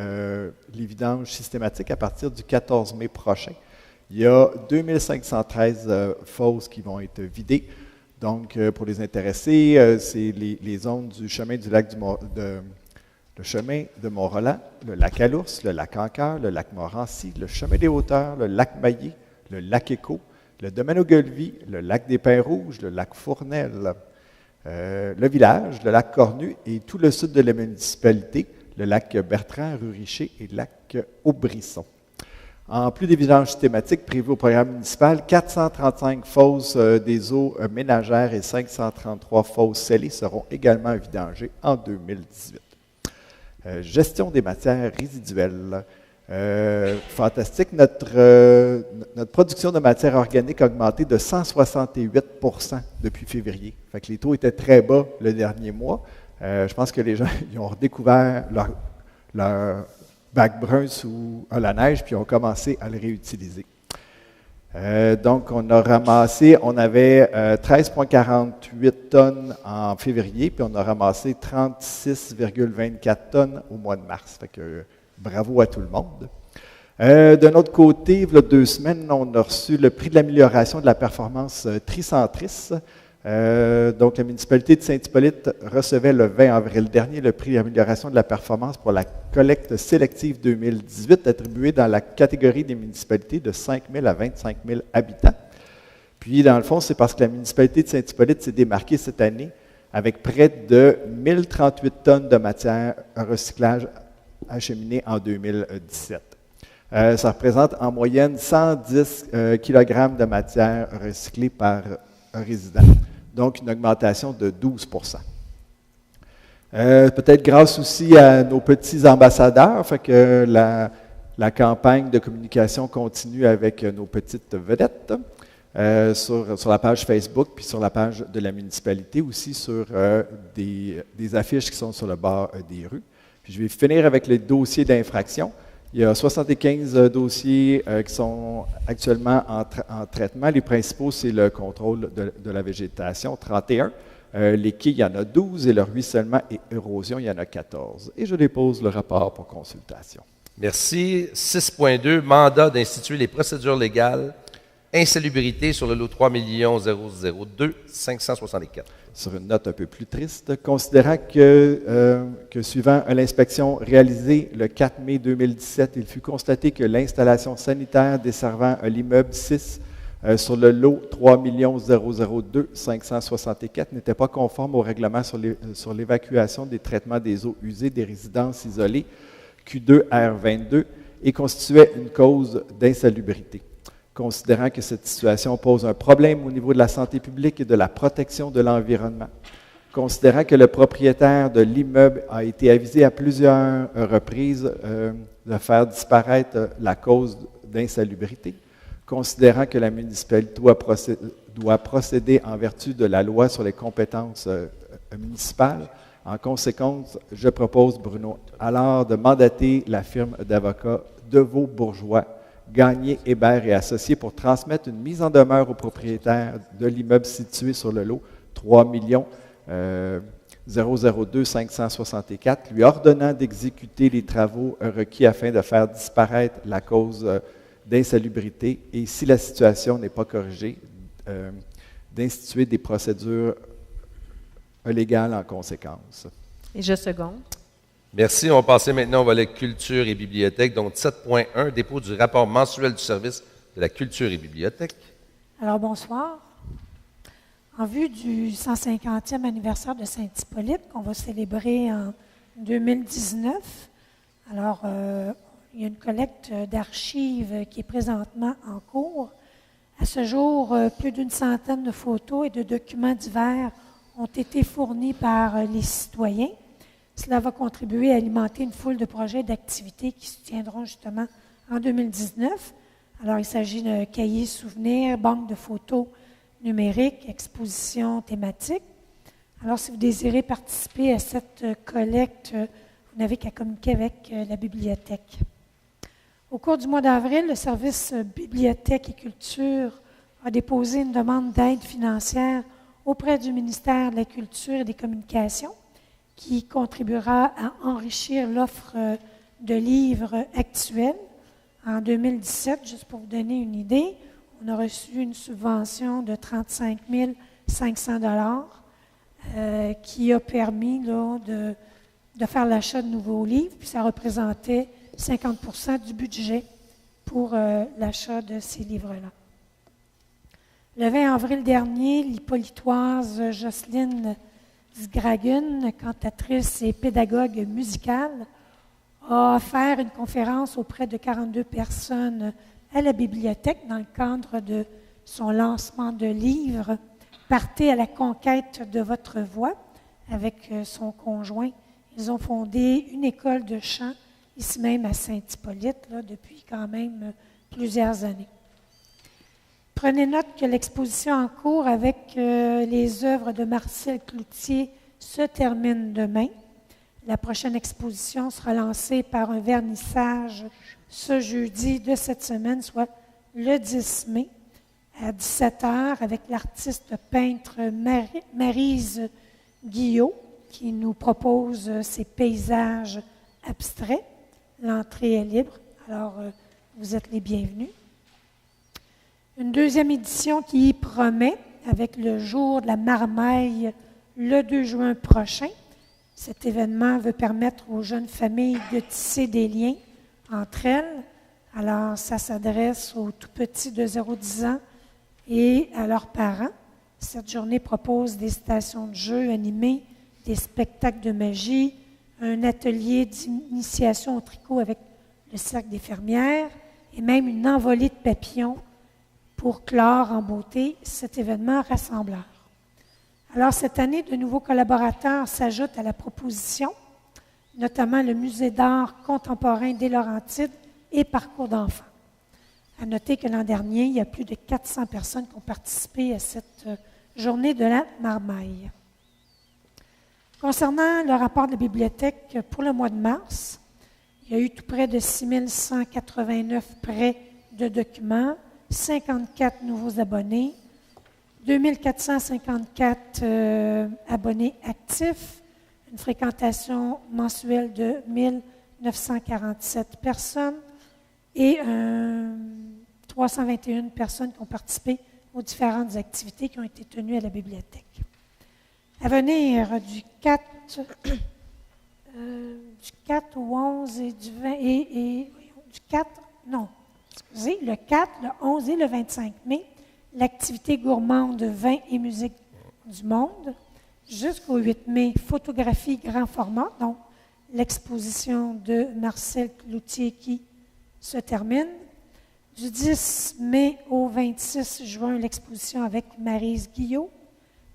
vidanges systématiques à partir du 14 mai prochain. Il y a 2513 fosses qui vont être vidées. Donc, pour les intéressés, c'est les zones du chemin du lac le chemin de Mont-Roland, le lac Alours, le lac Ancoeur, le lac Montrancy, le chemin des Hauteurs, le lac Maillé, le lac Écho, le domaine Ogilvie, le lac des Pins Rouges, le lac Fournel, le village, le lac Cornu et tout le sud de la municipalité, le lac Bertrand, rue Richer et le lac Aubrisson. En plus des vidanges systématiques prévues au programme municipal, 435 fosses des eaux ménagères et 533 fosses scellées seront également vidangées en 2018. Gestion des matières résiduelles. Fantastique. Notre production de matières organiques a augmenté de 168 % depuis février. Fait que les taux étaient très bas le dernier mois. Je pense que les gens ils ont redécouvert leur bac brun sous la neige, puis ont commencé à le réutiliser. Donc, on avait 13,48 tonnes en février, puis on a ramassé 36,24 tonnes au mois de mars. Fait que bravo à tout le monde. D'un autre côté, il y a 2 semaines, on a reçu le prix de l'amélioration de la performance Tricentris. Donc, la municipalité de Saint-Hippolyte recevait le 20 avril dernier le prix d'amélioration de la performance pour la collecte sélective 2018, attribué dans la catégorie des municipalités de 5 000 à 25 000 habitants. Puis, dans le fond, c'est parce que la municipalité de Saint-Hippolyte s'est démarquée cette année avec près de 1038 tonnes de matière recyclage acheminées en 2017. Ça représente en moyenne 110 kg de matière recyclée par résident. Donc, une augmentation de 12 %. Peut-être grâce aussi à nos petits ambassadeurs, fait que la campagne de communication continue avec nos petites vedettes sur la page Facebook, puis sur la page de la municipalité, aussi sur des affiches qui sont sur le bord des rues. Puis je vais finir avec les dossiers d'infraction. Il y a 75 dossiers qui sont actuellement en traitement. Les principaux, c'est le contrôle de la végétation, 31. Les quais, il y en a 12 et le ruissellement et érosion, il y en a 14. Et je dépose le rapport pour consultation. Merci. 6.2, mandat d'instituer les procédures légales Insalubrité sur le lot 3 002 564. Sur une note un peu plus triste, considérant que suivant l'inspection réalisée le 4 mai 2017, il fut constaté que l'installation sanitaire desservant l'immeuble 6 sur le lot 3 002 564 n'était pas conforme au règlement sur l'évacuation des traitements des eaux usées des résidences isolées Q2R22 et constituait une cause d'insalubrité. Considérant que cette situation pose un problème au niveau de la santé publique et de la protection de l'environnement. Considérant que le propriétaire de l'immeuble a été avisé à plusieurs reprises de faire disparaître la cause d'insalubrité. Considérant que la municipalité doit procéder en vertu de la loi sur les compétences municipales. En conséquence, je propose, Bruno Allard, de mandater la firme d'avocats Deveau Bourgeois, Gagné, Hébert et Associés pour transmettre une mise en demeure au propriétaire de l'immeuble situé sur le lot 3 002 564, lui ordonnant d'exécuter les travaux requis afin de faire disparaître la cause d'insalubrité et, si la situation n'est pas corrigée, d'instituer des procédures légales en conséquence. Et je seconde. Merci. On va passer maintenant au volet culture et bibliothèque. Donc, 7.1, dépôt du rapport mensuel du service de la culture et bibliothèque. Alors, bonsoir. En vue du 150e anniversaire de Saint-Hippolyte, qu'on va célébrer en 2019, alors, il y a une collecte d'archives qui est présentement en cours. À ce jour, plus d'une centaine de photos et de documents divers ont été fournis par les citoyens. Cela va contribuer à alimenter une foule de projets et d'activités qui se tiendront justement en 2019. Alors, il s'agit d'un cahier souvenirs, banque de photos numériques, exposition thématique. Alors, si vous désirez participer à cette collecte, vous n'avez qu'à communiquer avec la bibliothèque. Au cours du mois d'avril, le service Bibliothèque et Culture a déposé une demande d'aide financière auprès du ministère de la Culture et des Communications, qui contribuera à enrichir l'offre de livres actuels. En 2017, juste pour vous donner une idée, on a reçu une subvention de 35 500 $ qui a permis là, de faire l'achat de nouveaux livres, puis ça représentait 50% du budget pour l'achat de ces livres-là. Le 20 avril dernier, l'hippolytoise Jocelyne Zgragun, cantatrice et pédagogue musicale, a offert une conférence auprès de 42 personnes à la bibliothèque dans le cadre de son lancement de livre « Partez à la conquête de votre voix » avec son conjoint. Ils ont fondé une école de chant ici même à Saint-Hippolyte là, depuis quand même plusieurs années. Prenez note que l'exposition en cours avec les œuvres de Marcel Cloutier se termine demain. La prochaine exposition sera lancée par un vernissage ce jeudi de cette semaine, soit le 10 mai, à 17h, avec l'artiste peintre Maryse Guillot, qui nous propose ses paysages abstraits. L'entrée est libre, alors vous êtes les bienvenus. Une deuxième édition qui promet, avec le jour de la marmaille le 2 juin prochain. Cet événement veut permettre aux jeunes familles de tisser des liens entre elles. Alors, ça s'adresse aux tout-petits de 0-10 ans et à leurs parents. Cette journée propose des stations de jeux animées, des spectacles de magie, un atelier d'initiation au tricot avec le Cercle des fermières et même une envolée de papillons pour clore en beauté cet événement rassembleur. Alors, cette année, de nouveaux collaborateurs s'ajoutent à la proposition, notamment le Musée d'art contemporain des Laurentides et Parcours d'enfants. À noter que l'an dernier, il y a plus de 400 personnes qui ont participé à cette journée de la marmaille. Concernant le rapport de la bibliothèque pour le mois de mars, il y a eu tout près de 6 189 prêts de documents, 54 nouveaux abonnés, 2454 abonnés actifs, une fréquentation mensuelle de 1947 personnes et 321 personnes qui ont participé aux différentes activités qui ont été tenues à la bibliothèque. À venir du 4 au 11 et du 20 le 4, le 11 et le 25 mai, l'activité gourmande vin et musique du monde. Jusqu'au 8 mai, photographie grand format, donc l'exposition de Marcel Cloutier qui se termine. Du 10 mai au 26 juin, l'exposition avec Maryse Guillot.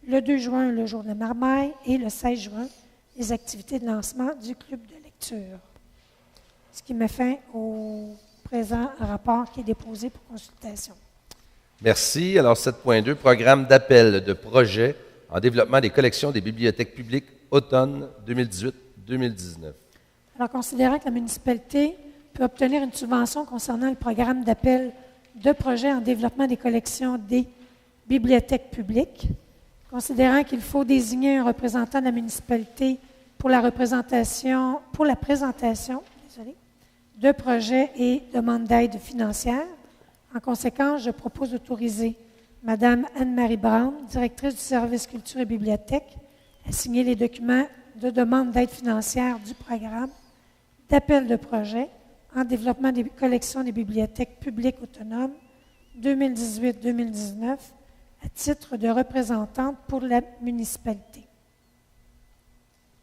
Le 2 juin, le jour de la marmaille. Et le 16 juin, les activités de lancement du club de lecture. Ce qui met fin au présent rapport qui est déposé pour consultation. Merci. Alors, 7.2, programme d'appel de projet en développement des collections des bibliothèques publiques automne 2018-2019. Alors, considérant que la municipalité peut obtenir une subvention concernant le programme d'appel de projet en développement des collections des bibliothèques publiques, considérant qu'il faut désigner un représentant de la municipalité pour la présentation de projets et demandes d'aide financière. En conséquence, je propose d'autoriser Mme Anne-Marie Brown, directrice du service culture et bibliothèque, à signer les documents de demande d'aide financière du programme d'appel de projet en développement des collections des bibliothèques publiques autonomes 2018-2019 à titre de représentante pour la municipalité.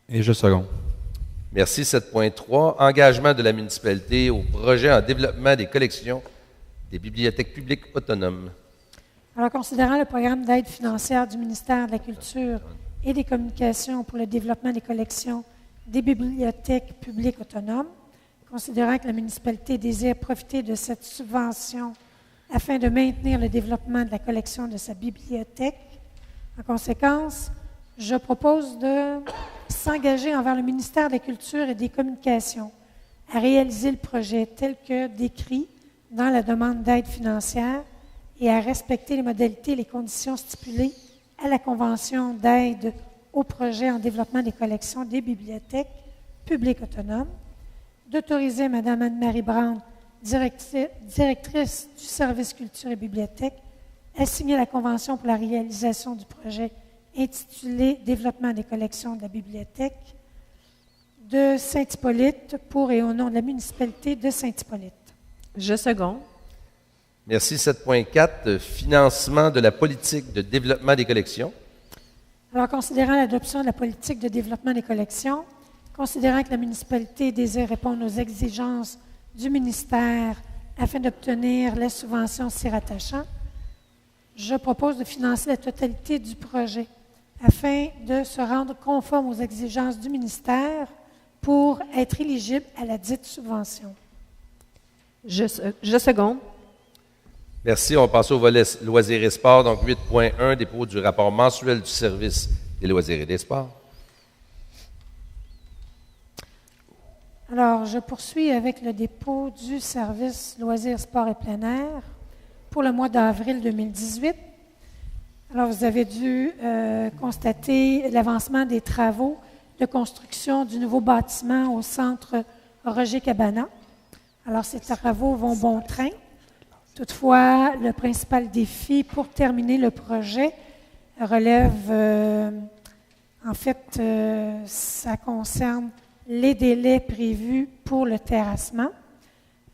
Et je seconde. Merci. 7.3, engagement de la municipalité au projet en développement des collections des bibliothèques publiques autonomes. Alors, considérant le programme d'aide financière du ministère de la Culture et des Communications pour le développement des collections des bibliothèques publiques autonomes, considérant que la municipalité désire profiter de cette subvention afin de maintenir le développement de la collection de sa bibliothèque, en conséquence, je propose de s'engager envers le ministère de la Culture et des Communications à réaliser le projet tel que décrit dans la demande d'aide financière et à respecter les modalités et les conditions stipulées à la Convention d'aide au projet en développement des collections des bibliothèques publiques autonomes, d'autoriser Mme Anne-Marie Brown, directrice du service culture et bibliothèque, à signer la Convention pour la réalisation du projet intitulé « Développement des collections de la bibliothèque de Saint-Hippolyte pour et au nom de la municipalité de Saint-Hippolyte. » Je seconde. Merci. 7.4, financement de la politique de développement des collections. Alors, considérant l'adoption de la politique de développement des collections, considérant que la municipalité désire répondre aux exigences du ministère afin d'obtenir les subventions s'y rattachant, je propose de financer la totalité du projet afin de se rendre conforme aux exigences du ministère pour être éligible à la dite subvention. Je seconde. Merci. On passe au volet loisirs et sports. Donc, 8.1, dépôt du rapport mensuel du service des loisirs et des sports. Alors, je poursuis avec le dépôt du service loisirs, sports et plein air pour le mois d'avril 2018. Alors, vous avez dû constater l'avancement des travaux de construction du nouveau bâtiment au centre Roger Cabana. Alors, ces travaux vont bon train. Toutefois, le principal défi pour terminer le projet relève, ça concerne les délais prévus pour le terrassement.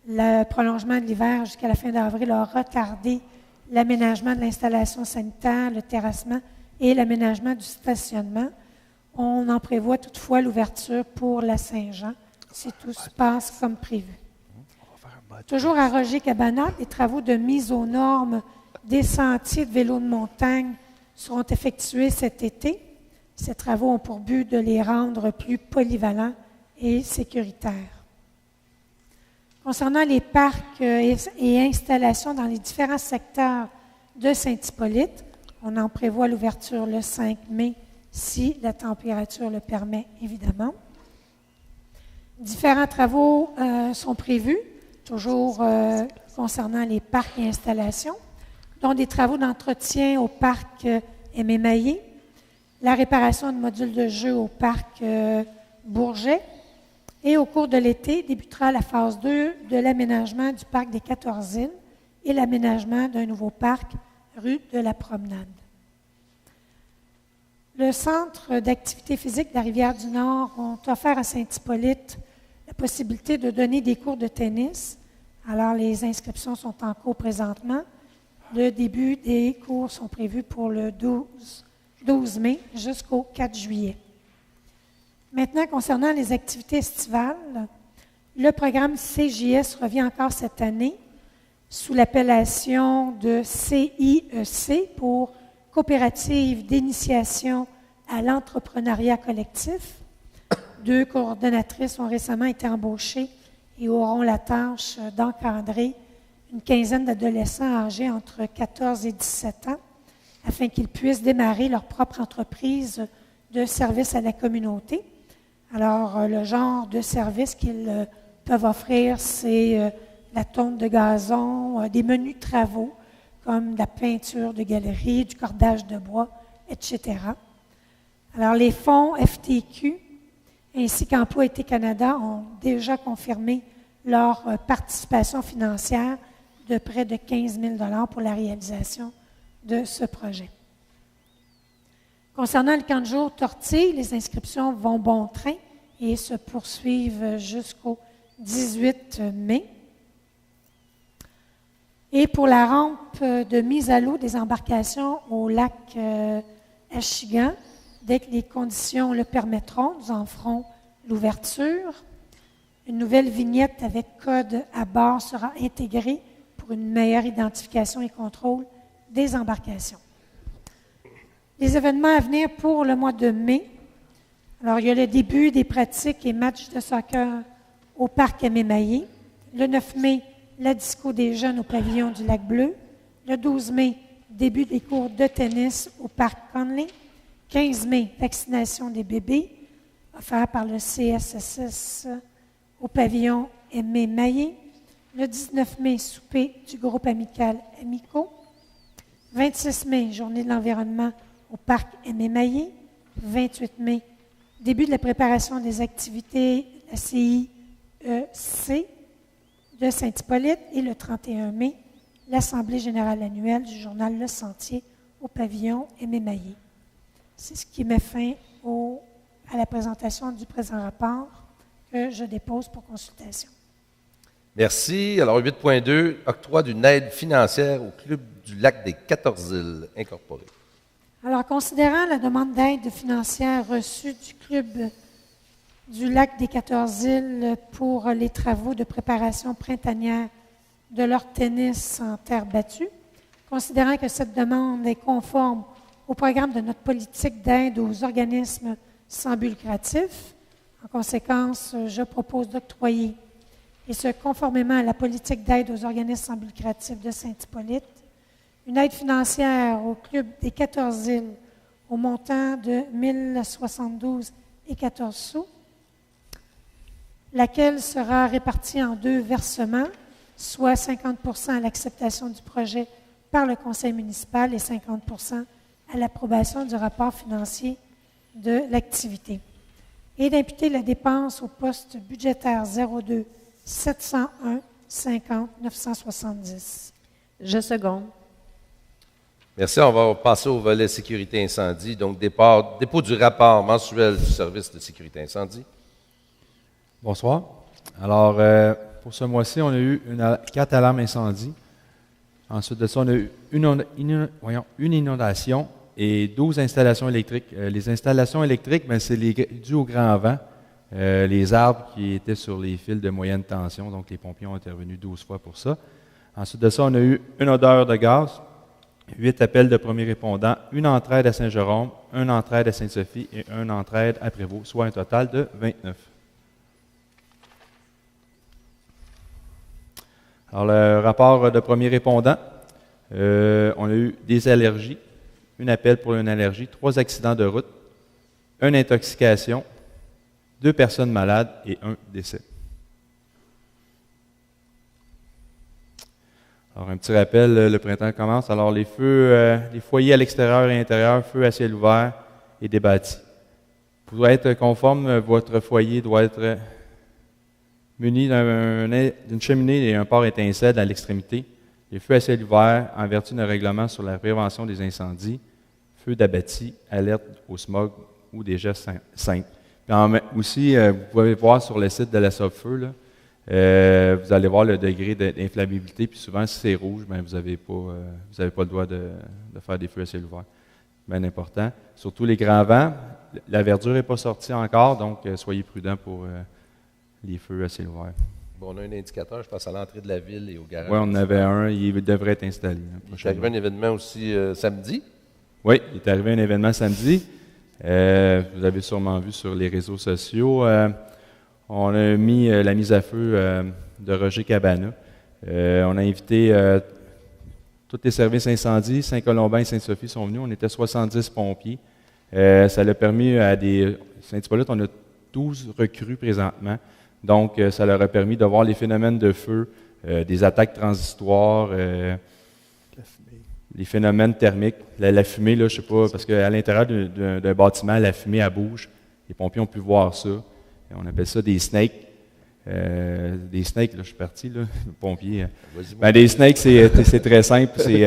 Le prolongement de l'hiver jusqu'à la fin d'avril a retardé l'aménagement de l'installation sanitaire, le terrassement et l'aménagement du stationnement. On en prévoit toutefois l'ouverture pour la Saint-Jean, si tout se passe comme prévu. Toujours à Roger-Cabana, les travaux de mise aux normes des sentiers de vélo de montagne seront effectués cet été. Ces travaux ont pour but de les rendre plus polyvalents et sécuritaires. Concernant les parcs et installations dans les différents secteurs de Saint-Hippolyte, on en prévoit l'ouverture le 5 mai si la température le permet, évidemment. Différents travaux sont prévus, toujours concernant les parcs et installations, dont des travaux d'entretien au parc Aimé Maillé, la réparation de modules de jeu au parc Bourget, et au cours de l'été débutera la phase 2 de l'aménagement du parc des 14 îles et l'aménagement d'un nouveau parc rue de la Promenade. Le Centre d'activité physique de la Rivière-du-Nord a offert à Saint-Hippolyte la possibilité de donner des cours de tennis. Alors, les inscriptions sont en cours présentement. Le début des cours sont prévus pour le 12 mai jusqu'au 4 juillet. Maintenant, concernant les activités estivales, le programme CJS revient encore cette année sous l'appellation de CIEC pour Coopérative d'initiation à l'entrepreneuriat collectif. 2 coordonnatrices ont récemment été embauchées et auront la tâche d'encadrer une quinzaine d'adolescents âgés entre 14 et 17 ans afin qu'ils puissent démarrer leur propre entreprise de service à la communauté. Alors, le genre de service qu'ils peuvent offrir, c'est la tonte de gazon, des menus travaux comme de la peinture de galerie, du cordage de bois, etc. Alors, les fonds FTQ ainsi qu'Emploi Été Canada ont déjà confirmé leur participation financière de près de 15 000 $ pour la réalisation de ce projet. Concernant le camp de jour Tortille, les inscriptions vont bon train et se poursuivent jusqu'au 18 mai. Et pour la rampe de mise à l'eau des embarcations au lac Achigan, dès que les conditions le permettront, nous en ferons l'ouverture. Une nouvelle vignette avec code à bord sera intégrée pour une meilleure identification et contrôle des embarcations. Les événements à venir pour le mois de mai. Alors, il y a le début des pratiques et matchs de soccer au parc Aimé-Maillé. Le 9 mai, la disco des jeunes au pavillon du Lac-Bleu. Le 12 mai, début des cours de tennis au parc Conley. 15 mai, vaccination des bébés, offert par le CSSS au pavillon Aimé-Maillé. Le 19 mai, souper du groupe amical Amico. 26 mai, journée de l'environnement au parc Aimé-Maillé. 28 mai, début de la préparation des activités de la CIEC de Saint-Hippolyte. Et le 31 mai, l'Assemblée générale annuelle du journal Le Sentier au pavillon Aimé-Maillé. C'est ce qui met fin à la présentation du présent rapport que je dépose pour consultation. Merci. Alors, 8.2, octroi d'une aide financière au Club du Lac des 14 îles incorporé. Alors, considérant la demande d'aide financière reçue du Club du Lac des 14 îles pour les travaux de préparation printanière de leur tennis en terre battue, considérant que cette demande est conforme au programme de notre politique d'aide aux organismes sans but lucratif. En conséquence, je propose d'octroyer, et ce conformément à la politique d'aide aux organismes sans but lucratif de Saint-Hippolyte, une aide financière au Club des 14 îles au montant de 1 072,14 sous, laquelle sera répartie en 2 versements, soit 50 % à l'acceptation du projet par le conseil municipal et 50 % à l'approbation du rapport financier de l'activité. Et d'imputer la dépense au poste budgétaire 02 701 50 970. Je seconde. Merci. On va passer au volet sécurité incendie. Donc, dépôt du rapport mensuel du service de sécurité incendie. Bonsoir. Alors, pour ce mois-ci, on a eu 4 alarmes incendie. Ensuite de ça, on a eu une inondation et 12 installations électriques. Les installations électriques, c'est dû au grand vent. Les arbres qui étaient sur les fils de moyenne tension, donc les pompiers ont intervenu 12 fois pour ça. Ensuite de ça, on a eu une odeur de gaz, 8 appels de premiers répondants, une entraide à Saint-Jérôme, une entraide à Sainte-Sophie et une entraide à Prévost, soit un total de 29. Alors, le rapport de premiers répondants, on a eu des allergies, un appel pour une allergie, 3 accidents de route, une intoxication, 2 personnes malades et 1 décès. Alors, un petit rappel, le printemps commence. Alors, les feux, les foyers à l'extérieur et intérieur, feux à ciel ouvert et des bâtis. Pour être conforme, votre foyer doit être muni d'une cheminée et un port étincelle à l'extrémité. les feux à ciel ouvert en vertu d'un règlement sur la prévention des incendies, feux d'abattis, alerte au smog ou des gestes simples. Puis aussi, vous pouvez voir sur le site de la Sopfeu, là, vous allez voir le degré d'inflammabilité, puis souvent, si c'est rouge, ben, vous n'avez pas le droit de faire des feux à ciel ouvert. Bien important. Surtout les grands vents. La verdure n'est pas sortie encore, donc soyez prudents pour les feux à ciel ouvert. Bon, on a un indicateur, je pense, à l'entrée de la ville et au garage. Oui, on en avait un, il devrait être installé. Il est arrivé un événement aussi samedi. Oui, il est arrivé un événement samedi. Vous avez sûrement vu sur les réseaux sociaux. On a mis la mise à feu de Roger Cabana. On a invité tous les services incendies, Saint-Colomban et Sainte-Sophie sont venus. On était 70 pompiers. Ça a permis à des... Saint-Hippolyte, on a 12 recrues présentement. Donc, ça leur a permis de voir les phénomènes de feu, des attaques transitoires, les phénomènes thermiques. La fumée, là, je ne sais pas, parce qu'à l'intérieur d'un bâtiment, la fumée, elle bouge. Les pompiers ont pu voir ça. On appelle ça des snakes. Des snakes, là, je suis parti, là, le pompier. Ben, des snakes, c'est très simple. C'est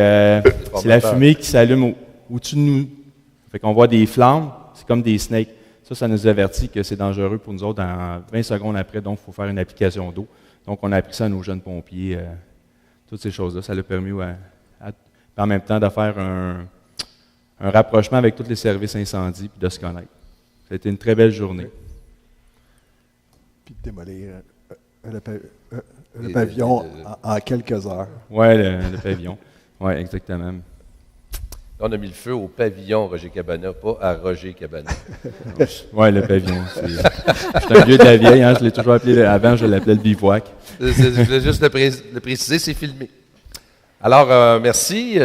la fumée qui s'allume au-dessus de nous. Fait qu'on voit des flammes, c'est comme des snakes. Ça nous avertit que c'est dangereux pour nous autres dans 20 secondes après, donc il faut faire une application d'eau. Donc, on a appris ça à nos jeunes pompiers, toutes ces choses-là. Ça leur a permis, en même temps, de faire un rapprochement avec tous les services incendies puis de se connaître. Ça a été une très belle journée. Puis de démolir le pavillon en quelques heures. Oui, le pavillon. Oui, exactement. On a mis le feu au pavillon Roger Cabana, pas à Roger Cabana. Oui, le pavillon. Je suis un vieux de la vieille, hein, je l'ai toujours appelé, avant je l'appelais le bivouac. Je voulais juste le préciser, c'est filmé. Alors, merci,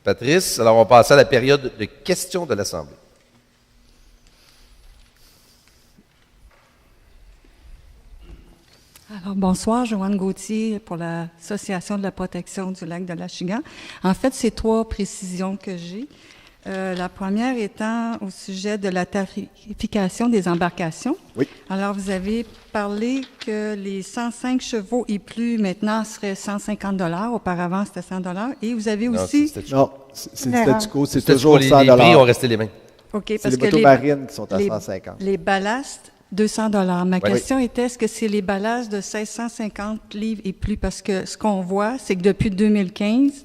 Patrice. Alors, on va passer à la période de questions de l'Assemblée. Alors, bonsoir, Joanne Gauthier pour l'Association de la protection du lac de l'Achigan. En fait, c'est 3 précisions que j'ai. La première étant au sujet de la tarification des embarcations. Oui. Alors, vous avez parlé que les 105 chevaux et plus, maintenant, seraient 150 $. Auparavant, c'était 100 $. Et vous avez aussi... Non, c'est le statu quo, c'est toujours 100 $. Les prix ont resté les mêmes. OK, c'est les motos marines qui sont à 150. Les ballasts, 200 $. Ma question était, est-ce que c'est les ballasts de 1650 livres et plus? Parce que ce qu'on voit, c'est que depuis 2015,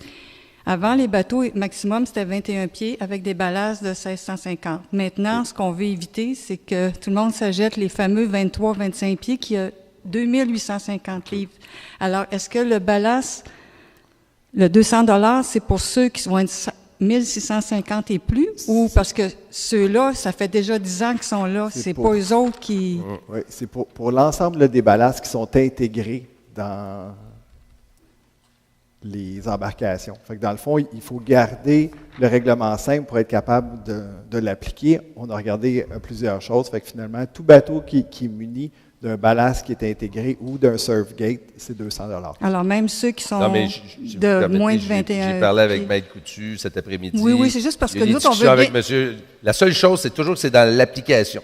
avant, les bateaux maximum, c'était 21 pieds avec des ballasts de 1650. Maintenant, ce qu'on veut éviter, c'est que tout le monde s'achète les fameux 23-25 pieds qui a 2850 livres. Alors, est-ce que le ballast, le 200 $, c'est pour ceux qui vont être 1650 et plus, ou parce que ceux-là, ça fait déjà 10 ans qu'ils sont là, c'est pas eux autres qui... Oui, c'est pour l'ensemble des ballasts qui sont intégrés dans les embarcations. Fait que dans le fond, il faut garder le règlement simple pour être capable de l'appliquer. On a regardé plusieurs choses. Fait que finalement, tout bateau qui est muni d'un ballast qui est intégré ou d'un surfgate, c'est 200 $. Alors, même ceux qui sont de moins de 21... J'ai parlé avec Maître Coutu cet après-midi. Oui, c'est juste parce que nous, on veut avec monsieur. La seule chose, c'est toujours que c'est dans l'application.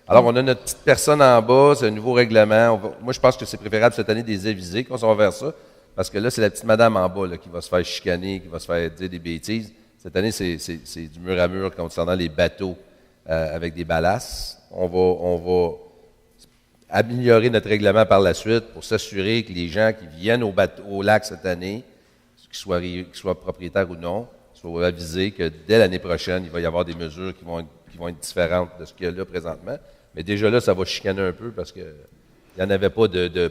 Alors, on a notre petite personne en bas, c'est un nouveau règlement. Moi, je pense que c'est préférable cette année des avisés, qu'on s'en va vers ça, parce que là, c'est la petite madame en bas là, qui va se faire chicaner, qui va se faire dire des bêtises. Cette année, c'est du mur à mur concernant les bateaux avec des ballasts. On va améliorer notre règlement par la suite pour s'assurer que les gens qui viennent au lac cette année, qu'ils soient propriétaires ou non, soient avisés que dès l'année prochaine, il va y avoir des mesures qui vont être différentes de ce qu'il y a là présentement. Mais déjà là, ça va chicaner un peu parce que il n'y en avait pas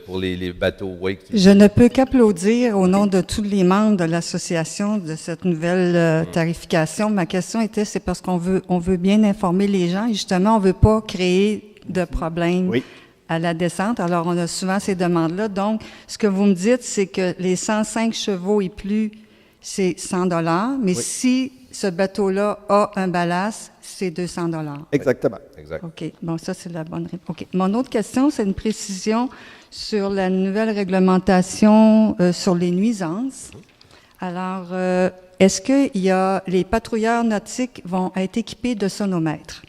pour les bateaux wake. Je ne peux qu'applaudir au nom de tous les membres de l'association de cette nouvelle tarification. Ma question était, c'est parce qu'on veut bien informer les gens et justement, on ne veut pas créer de problèmes. Oui. À la descente. Alors, on a souvent ces demandes-là. Donc, ce que vous me dites, c'est que les 105 chevaux et plus, c'est 100 $. Mais si ce bateau-là a un ballast, c'est 200 $. Exactement. Exact. OK. Bon, ça, c'est la bonne réponse. OK. Mon autre question, c'est une précision sur la nouvelle réglementation sur les nuisances. Alors, est-ce que les patrouilleurs nautiques vont être équipés de sonomètres?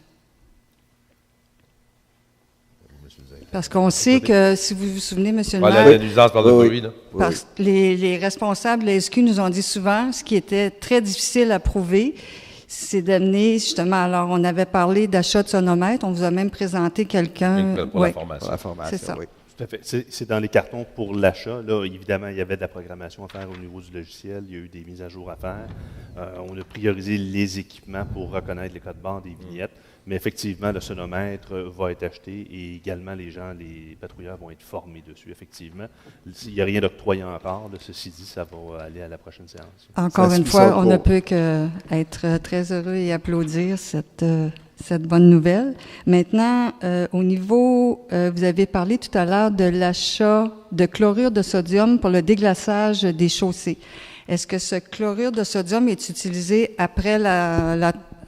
Parce qu'on sait que, si vous vous souvenez, M. le La maire, nuisance par le bruit, là. parce que les responsables de la SQ nous ont dit souvent, ce qui était très difficile à prouver, c'est d'amener, justement, alors on avait parlé d'achat de sonomètre, on vous a même présenté quelqu'un. Pour Ouais. la formation. Pour la formation, C'est ça. oui. Tout à fait. C'est dans les cartons pour l'achat. Là, évidemment, il y avait de la programmation à faire au niveau du logiciel. Il y a eu des mises à jour à faire. On a priorisé les équipements pour reconnaître les codes barres des vignettes. Mais effectivement, le sonomètre va être acheté et également les patrouilleurs vont être formés dessus, effectivement. Il n'y a rien d'octroyé encore. Là, ceci dit, ça va aller à la prochaine séance. Encore Ça une suit fois, son on ne cours. peut qu'être très heureux et applaudir cette bonne nouvelle. Maintenant, au niveau, vous avez parlé tout à l'heure de l'achat de chlorure de sodium pour le déglaçage des chaussées. Est-ce que ce chlorure de sodium est utilisé après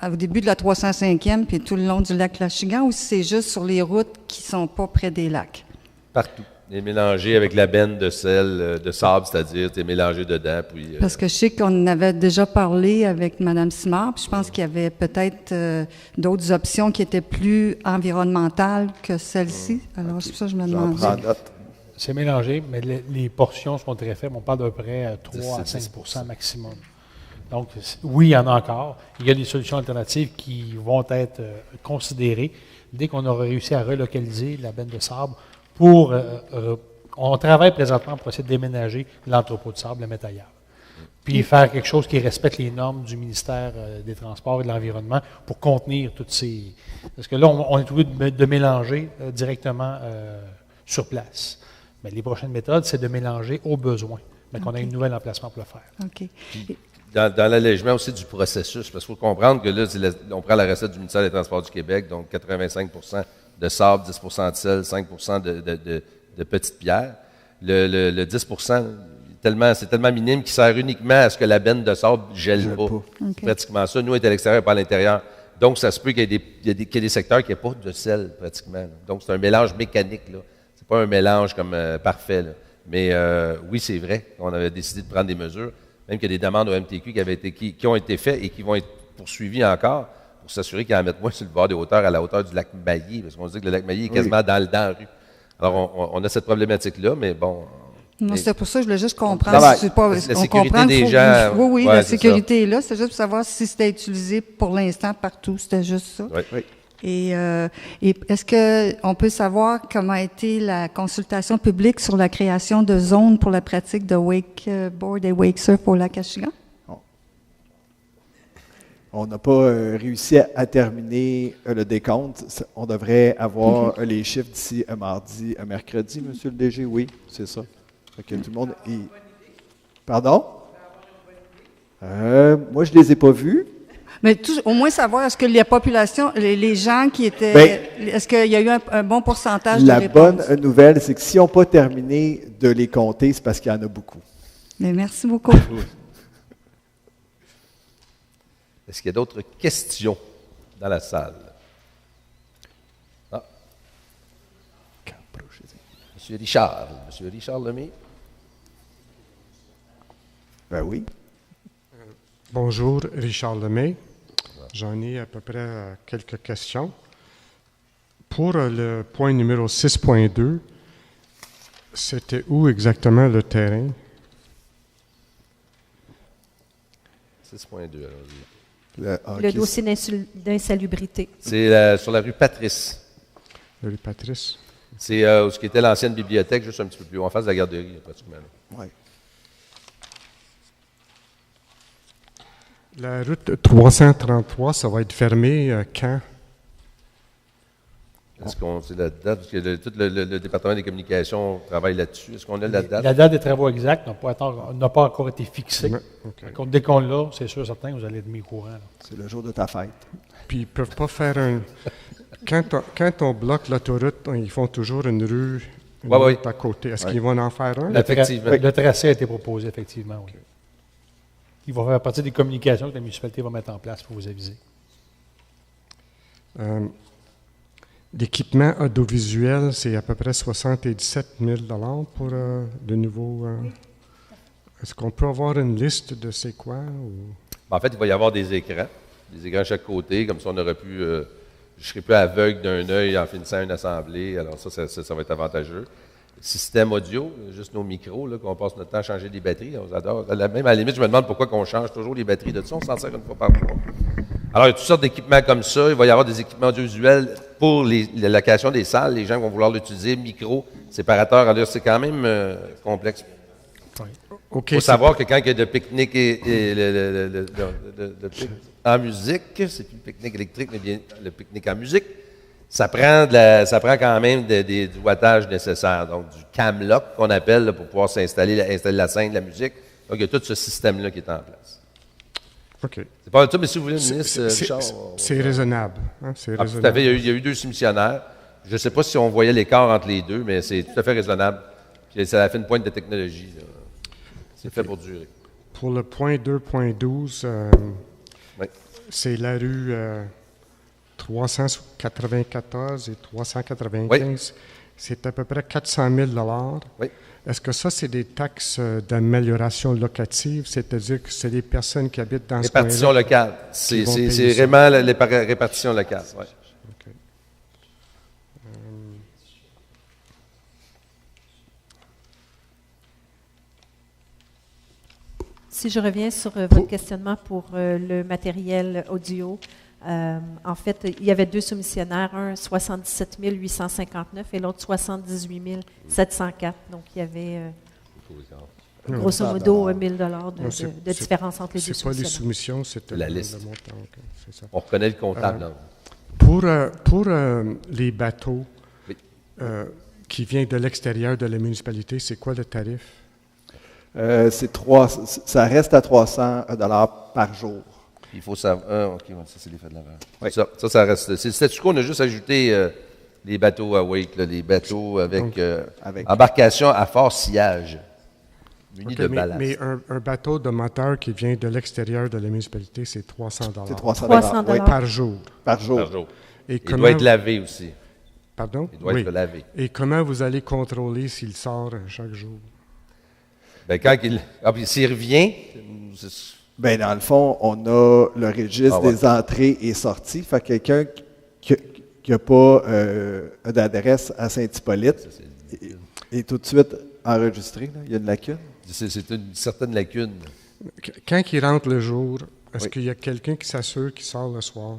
au début de la 305e puis tout le long du lac Lachigan, ou c'est juste sur les routes qui ne sont pas près des lacs? Partout. Il est mélangé avec la benne de sel, de sable, c'est-à-dire, tu es mélangé dedans. Puis, Parce que je sais qu'on avait déjà parlé avec Mme Simard, puis je pense qu'il y avait peut-être d'autres options qui étaient plus environnementales que celle-ci. Alors, c'est pour ça que je me J'en demandais. prends note. C'est mélangé, mais les portions sont très faibles. On parle d'à peu près 3 à 10, 5 maximum. Donc, oui, il y en a encore. Il y a des solutions alternatives qui vont être considérées dès qu'on aura réussi à relocaliser la benne de sable pour... on travaille présentement pour essayer de déménager l'entrepôt de sable, le mettre ailleurs. Puis faire quelque chose qui respecte les normes du ministère des Transports et de l'Environnement pour contenir toutes ces... Parce que là, on est obligé de mélanger directement sur place. Mais les prochaines méthodes, c'est de mélanger au besoin, mais qu'on ait un nouvel emplacement pour le faire. OK. dans l'allègement aussi du processus, parce qu'il faut comprendre que là, on prend la recette du ministère des Transports du Québec, donc 85 de sable, 10 de sel, 5 de petites pierres. Le 10 c'est tellement minime qu'il sert uniquement à ce que la benne de sable ne gèle pas. OK. Pratiquement ça. Nous, on est à l'extérieur et pas à l'intérieur. Donc, ça se peut qu'il y ait des secteurs qui n'aient pas de sel, pratiquement. Là. Donc, c'est un mélange mécanique. Ce n'est pas un mélange comme parfait. Là. Mais oui, c'est vrai qu'on avait décidé de prendre des mesures. Même qu'il y a des demandes au MTQ qui ont été faites et qui vont être poursuivies encore pour s'assurer qu'il y en mette moins sur le bord des hauteurs, à la hauteur du lac Maillé, parce qu'on se dit que le lac Maillé est quasiment dans la rue. Alors, on a cette problématique-là, mais bon... Non, mais- c'est pour ça que je voulais juste comprendre. travaille. C'est pas, La on sécurité comprend des qu'il faut- gens, Oui, oui, ouais, la c'est sécurité est là. C'est juste pour savoir si c'était utilisé pour l'instant partout. C'était juste ça. Oui. Oui. Et est-ce qu'on peut savoir comment a été la consultation publique sur la création de zones pour la pratique de wakeboard et wakesurf au lac Achigan? On n'a pas réussi à terminer le décompte. On devrait avoir les chiffres d'ici un mardi, un mercredi, Monsieur le DG. Oui, c'est ça. Fait que tout le monde est... Pardon? Moi, je ne les ai pas vus. Mais au moins savoir, est-ce que la population, les gens qui étaient... Ben, est-ce qu'il y a eu un bon pourcentage de La réponses? bonne nouvelle, c'est que si on n'a pas terminé de les compter, c'est parce qu'il y en a beaucoup. Mais merci beaucoup. Est-ce qu'il y a d'autres questions dans la salle? Ah. Monsieur Richard Lemay. Ben oui. Bonjour, Richard Lemay. J'en ai à peu près quelques questions. Pour le point numéro 6.2, c'était où exactement le terrain? 6.2, allons-y. Le dossier d'insalubrité. C'est sur la rue Patrice. Le rue Patrice? C'est ce qui était l'ancienne bibliothèque, juste un petit peu plus haut, en face de la garderie, pratiquement. Là. Ouais. La route 333, ça va être fermé quand? Est-ce qu'on sait la date? Parce que tout le département des communications travaille là-dessus. Est-ce qu'on a la date? La date des travaux exacts n'a pas encore été fixée. Ouais, OK. Donc, dès qu'on l'a, c'est sûr, certain, vous allez être mis au courant. Là. C'est le jour de ta fête. Puis ils ne peuvent pas faire un... Quand on bloque l'autoroute, ils font toujours une rue Ouais. à côté. Est-ce qu'ils vont en faire un? Effectivement. Le tracé a été proposé, effectivement, oui. Il va faire partie des communications que la municipalité va mettre en place pour vous aviser. L'équipement audiovisuel, c'est à peu près 77 000 pour de nouveau. Est-ce qu'on peut avoir une liste de c'est quoi? Ou... En fait, il va y avoir des écrans à chaque côté, comme ça on aurait pu je ne serai plus aveugle d'un œil en finissant une assemblée. Alors ça va être avantageux. Système audio, juste nos micros, là, qu'on passe notre temps à changer les batteries. On adore. Même à la limite, je me demande pourquoi on change toujours les batteries de ça. On s'en sert une fois par mois. Alors, il y a toutes sortes d'équipements comme ça. Il va y avoir des équipements audiovisuels pour la location des salles. Les gens vont vouloir l'utiliser. Micro, séparateur. Alors, c'est quand même complexe. Il faut savoir que quand il y a de pique-nique en musique, c'est plus le pique-nique électrique, mais bien le pique-nique en musique, ça prend quand même du wattage nécessaire. Donc, du cam-lock qu'on appelle là, pour pouvoir installer la scène, la musique. Donc, il y a tout ce système-là qui est en place. OK. C'est pas ça, mais si vous voulez, ministre Richard... C'est raisonnable. Hein? Tout à fait. Il y a eu 2 soumissionnaires. Je ne sais pas si on voyait l'écart entre les deux, mais c'est tout à fait raisonnable. Puis ça a fait une pointe de technologie. Là. C'est fait pour durer. Pour le point 2.12, oui. C'est la rue 394 et 395. Oui. C'est à peu près 400 000 Oui. Est-ce que ça, c'est des taxes d'amélioration locative, c'est-à-dire que c'est des personnes qui habitent dans ce coin-là? Répartition locale. C'est vraiment les répartitions locales. Ouais. Okay. Si je reviens sur votre questionnement pour le matériel audio, en fait, il y avait 2 soumissionnaires, un 77 859 et l'autre 78 704. Donc, il y avait grosso modo 1 000 de différence entre les 2 soumissionnaires. Ce n'est pas les soumissions, c'est la liste. Le montant. Okay, c'est ça. On reconnaît le comptable. Pour les bateaux oui. Qui viennent de l'extérieur de la municipalité, c'est quoi le tarif? Ça reste à 300 $ par jour. Il faut savoir. OK, ça, c'est les frais de l'avant. Oui. Ça reste. C'est le statu quo. On a juste ajouté les bateaux à wake, les bateaux avec embarcation à fort sillage, munis de ballast. Mais un bateau de moteur qui vient de l'extérieur de la municipalité, c'est 300 $. C'est 300 $. Oui. Par jour. Par jour. Et il doit être lavé aussi. Pardon? Il doit être lavé. Et comment vous allez contrôler s'il sort chaque jour? Bien, s'il revient... Bien, dans le fond, on a le registre des entrées et sorties. Fait que quelqu'un qui n'a pas d'adresse à Saint-Hippolyte est tout de suite enregistré. Là. Il y a une lacune. C'est une certaine lacune. Quand il rentre le jour, est-ce qu'il y a quelqu'un qui s'assure qu'il sort le soir?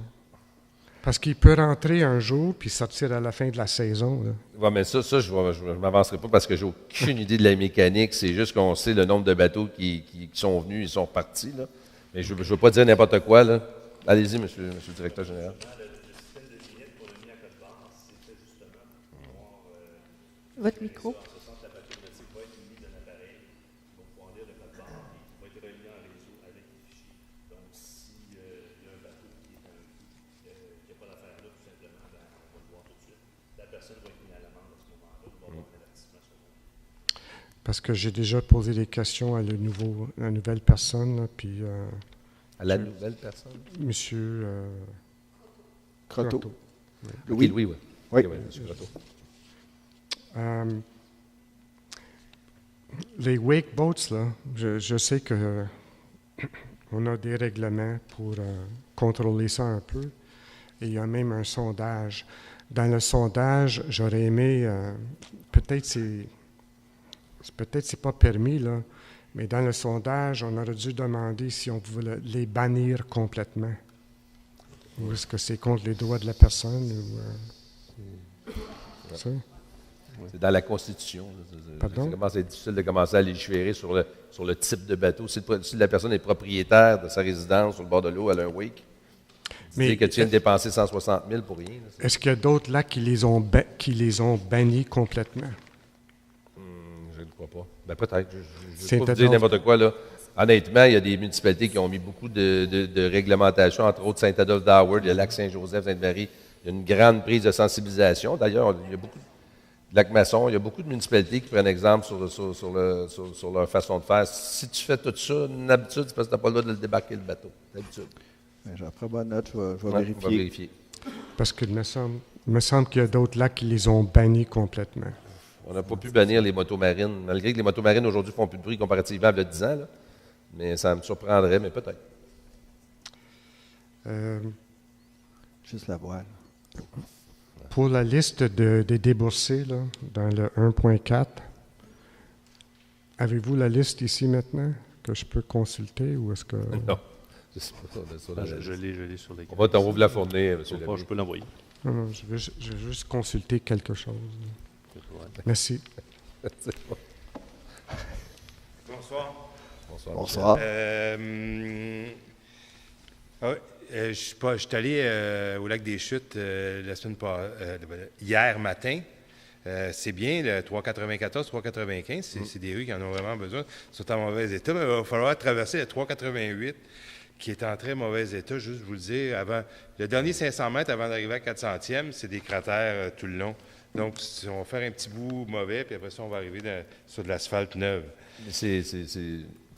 Parce qu'il peut rentrer un jour puis sortir à la fin de la saison. Oui, mais ça je ne m'avancerai pas parce que j'ai aucune idée de la mécanique. C'est juste qu'on sait le nombre de bateaux qui sont venus, ils sont repartis. Là. Mais je ne veux pas dire n'importe quoi. Là. Allez-y, monsieur le directeur général. Votre micro. Parce que j'ai déjà posé des questions à la nouvelle personne, là, puis... à la nouvelle personne? Monsieur Croteau. Oui. Oui. Oui. Okay, monsieur Croteau. Les wake boats, là, je sais que on a des règlements pour contrôler ça un peu. Et il y a même un sondage. Dans le sondage, j'aurais aimé... peut-être c'est pas permis, là, mais dans le sondage, on aurait dû demander si on pouvait les bannir complètement. Ou est-ce que c'est contre les droits de la personne? Ça? C'est dans la Constitution. Pardon? Ça commence à être difficile de commencer à légiférer sur le type de bateau. Si la personne est propriétaire de sa résidence sur le bord de l'eau, elle a un wake. Mais que tu viens de dépenser 160 000 pour rien. Est-ce qu'il y a d'autres lacs qui les ont bannis complètement? Je ne crois pas. Ben, peut-être. Je ne vais pas vous dire n'importe quoi. Là. Honnêtement, il y a des municipalités qui ont mis beaucoup de réglementations, entre autres Saint-Adolphe d'Howard, il y a Lac-Saint-Joseph, Sainte-Marie. Il y a une grande prise de sensibilisation. D'ailleurs, il y a beaucoup Lac-Masson, il y a beaucoup de municipalités qui prennent exemple sur leur façon de faire. Si tu fais tout ça, d'habitude, c'est parce que tu n'as pas le droit de le débarquer le bateau. D'habitude. J'en prends bonne note, je vais vérifier. Parce qu'il me semble qu'il y a d'autres lacs qui les ont bannis complètement. On n'a pas pu bannir les motos marines, malgré que les motos marines aujourd'hui font plus de bruit comparativement à il y a 10 ans. Là. Mais ça me surprendrait, mais peut-être. Juste la voile. Pour la liste des déboursés, là, dans le 1.4, avez-vous la liste ici maintenant que je peux consulter ou est-ce que... Non. Je sais pas, Je l'ai sur les on va vous la fournir, M. Je peux l'envoyer. Non, je vais juste consulter quelque chose. Merci. Bonsoir. Bonsoir. Je suis allé au lac des Chutes hier matin. C'est bien, le 394, 395, c'est des rues qui en ont vraiment besoin. Ils sont en mauvais état, mais il va falloir traverser le 388, qui est en très mauvais état, juste vous le dire. Le dernier 500 mètres avant d'arriver à 400e, c'est des cratères tout le long. Donc, on va faire un petit bout mauvais, puis après ça, on va arriver sur de l'asphalte neuve. C'est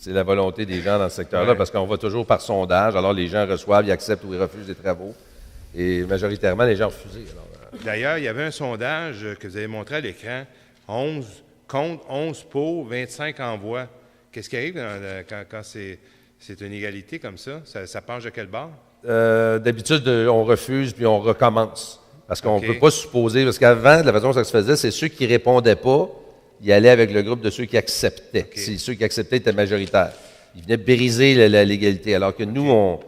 la volonté des gens dans ce secteur-là, parce qu'on va toujours par sondage. Alors, les gens reçoivent, ils acceptent ou ils refusent des travaux. Et majoritairement, les gens refusent. D'ailleurs, il y avait un sondage que vous avez montré à l'écran. 11 contre, 11 pour, 25 envois. Qu'est-ce qui arrive quand c'est une égalité comme ça? Ça penche de quel bord? D'habitude, on refuse, puis on recommence. Parce qu'on ne peut pas supposer, parce qu'avant, de la façon dont ça se faisait, c'est ceux qui ne répondaient pas, ils allaient avec le groupe de ceux qui acceptaient. Si ceux qui acceptaient étaient majoritaires. Ils venaient briser la légalité. Alors que nous,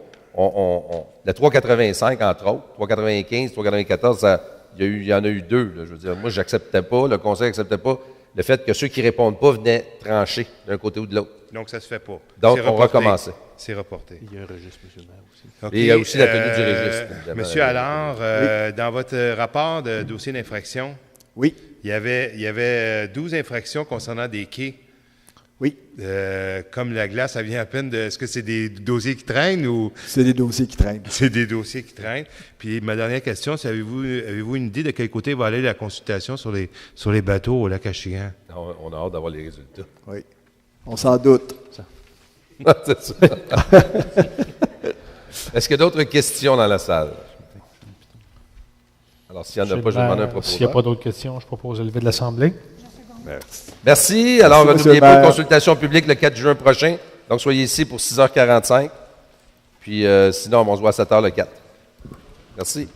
la 385, entre autres, 395, 394, il y en a eu deux. Là, je veux dire, moi, je n'acceptais pas, le Conseil n'acceptait pas le fait que ceux qui ne répondent pas venaient trancher d'un côté ou de l'autre. Donc, ça ne se fait pas. Donc, on recommençait. C'est reporté. Il y a un registre, M. le maire, aussi. Okay, et il y a aussi la tenue du registre. Monsieur Allard, dans votre rapport de dossier d'infraction, oui. Il y avait 12 infractions concernant des quais. Oui. Comme la glace, ça vient à peine de... Est-ce que c'est des dossiers qui traînent ou... C'est des dossiers qui traînent. C'est des dossiers qui traînent. Puis ma dernière question, c'est avez-vous une idée de quel côté va aller la consultation sur les bateaux au lac Achigan? On a hâte d'avoir les résultats. Oui. On s'en doute. C'est ça. Est-ce qu'il y a d'autres questions dans la salle? Alors, s'il n'y en a pas, je demande un proposeur. S'il n'y a pas d'autres questions, je propose de lever de l'Assemblée. Merci. Alors, n'oubliez pas une consultation publique le 4 juin prochain. Donc, soyez ici pour 6h45. Puis, sinon, on se voit à 7h le 4. Merci.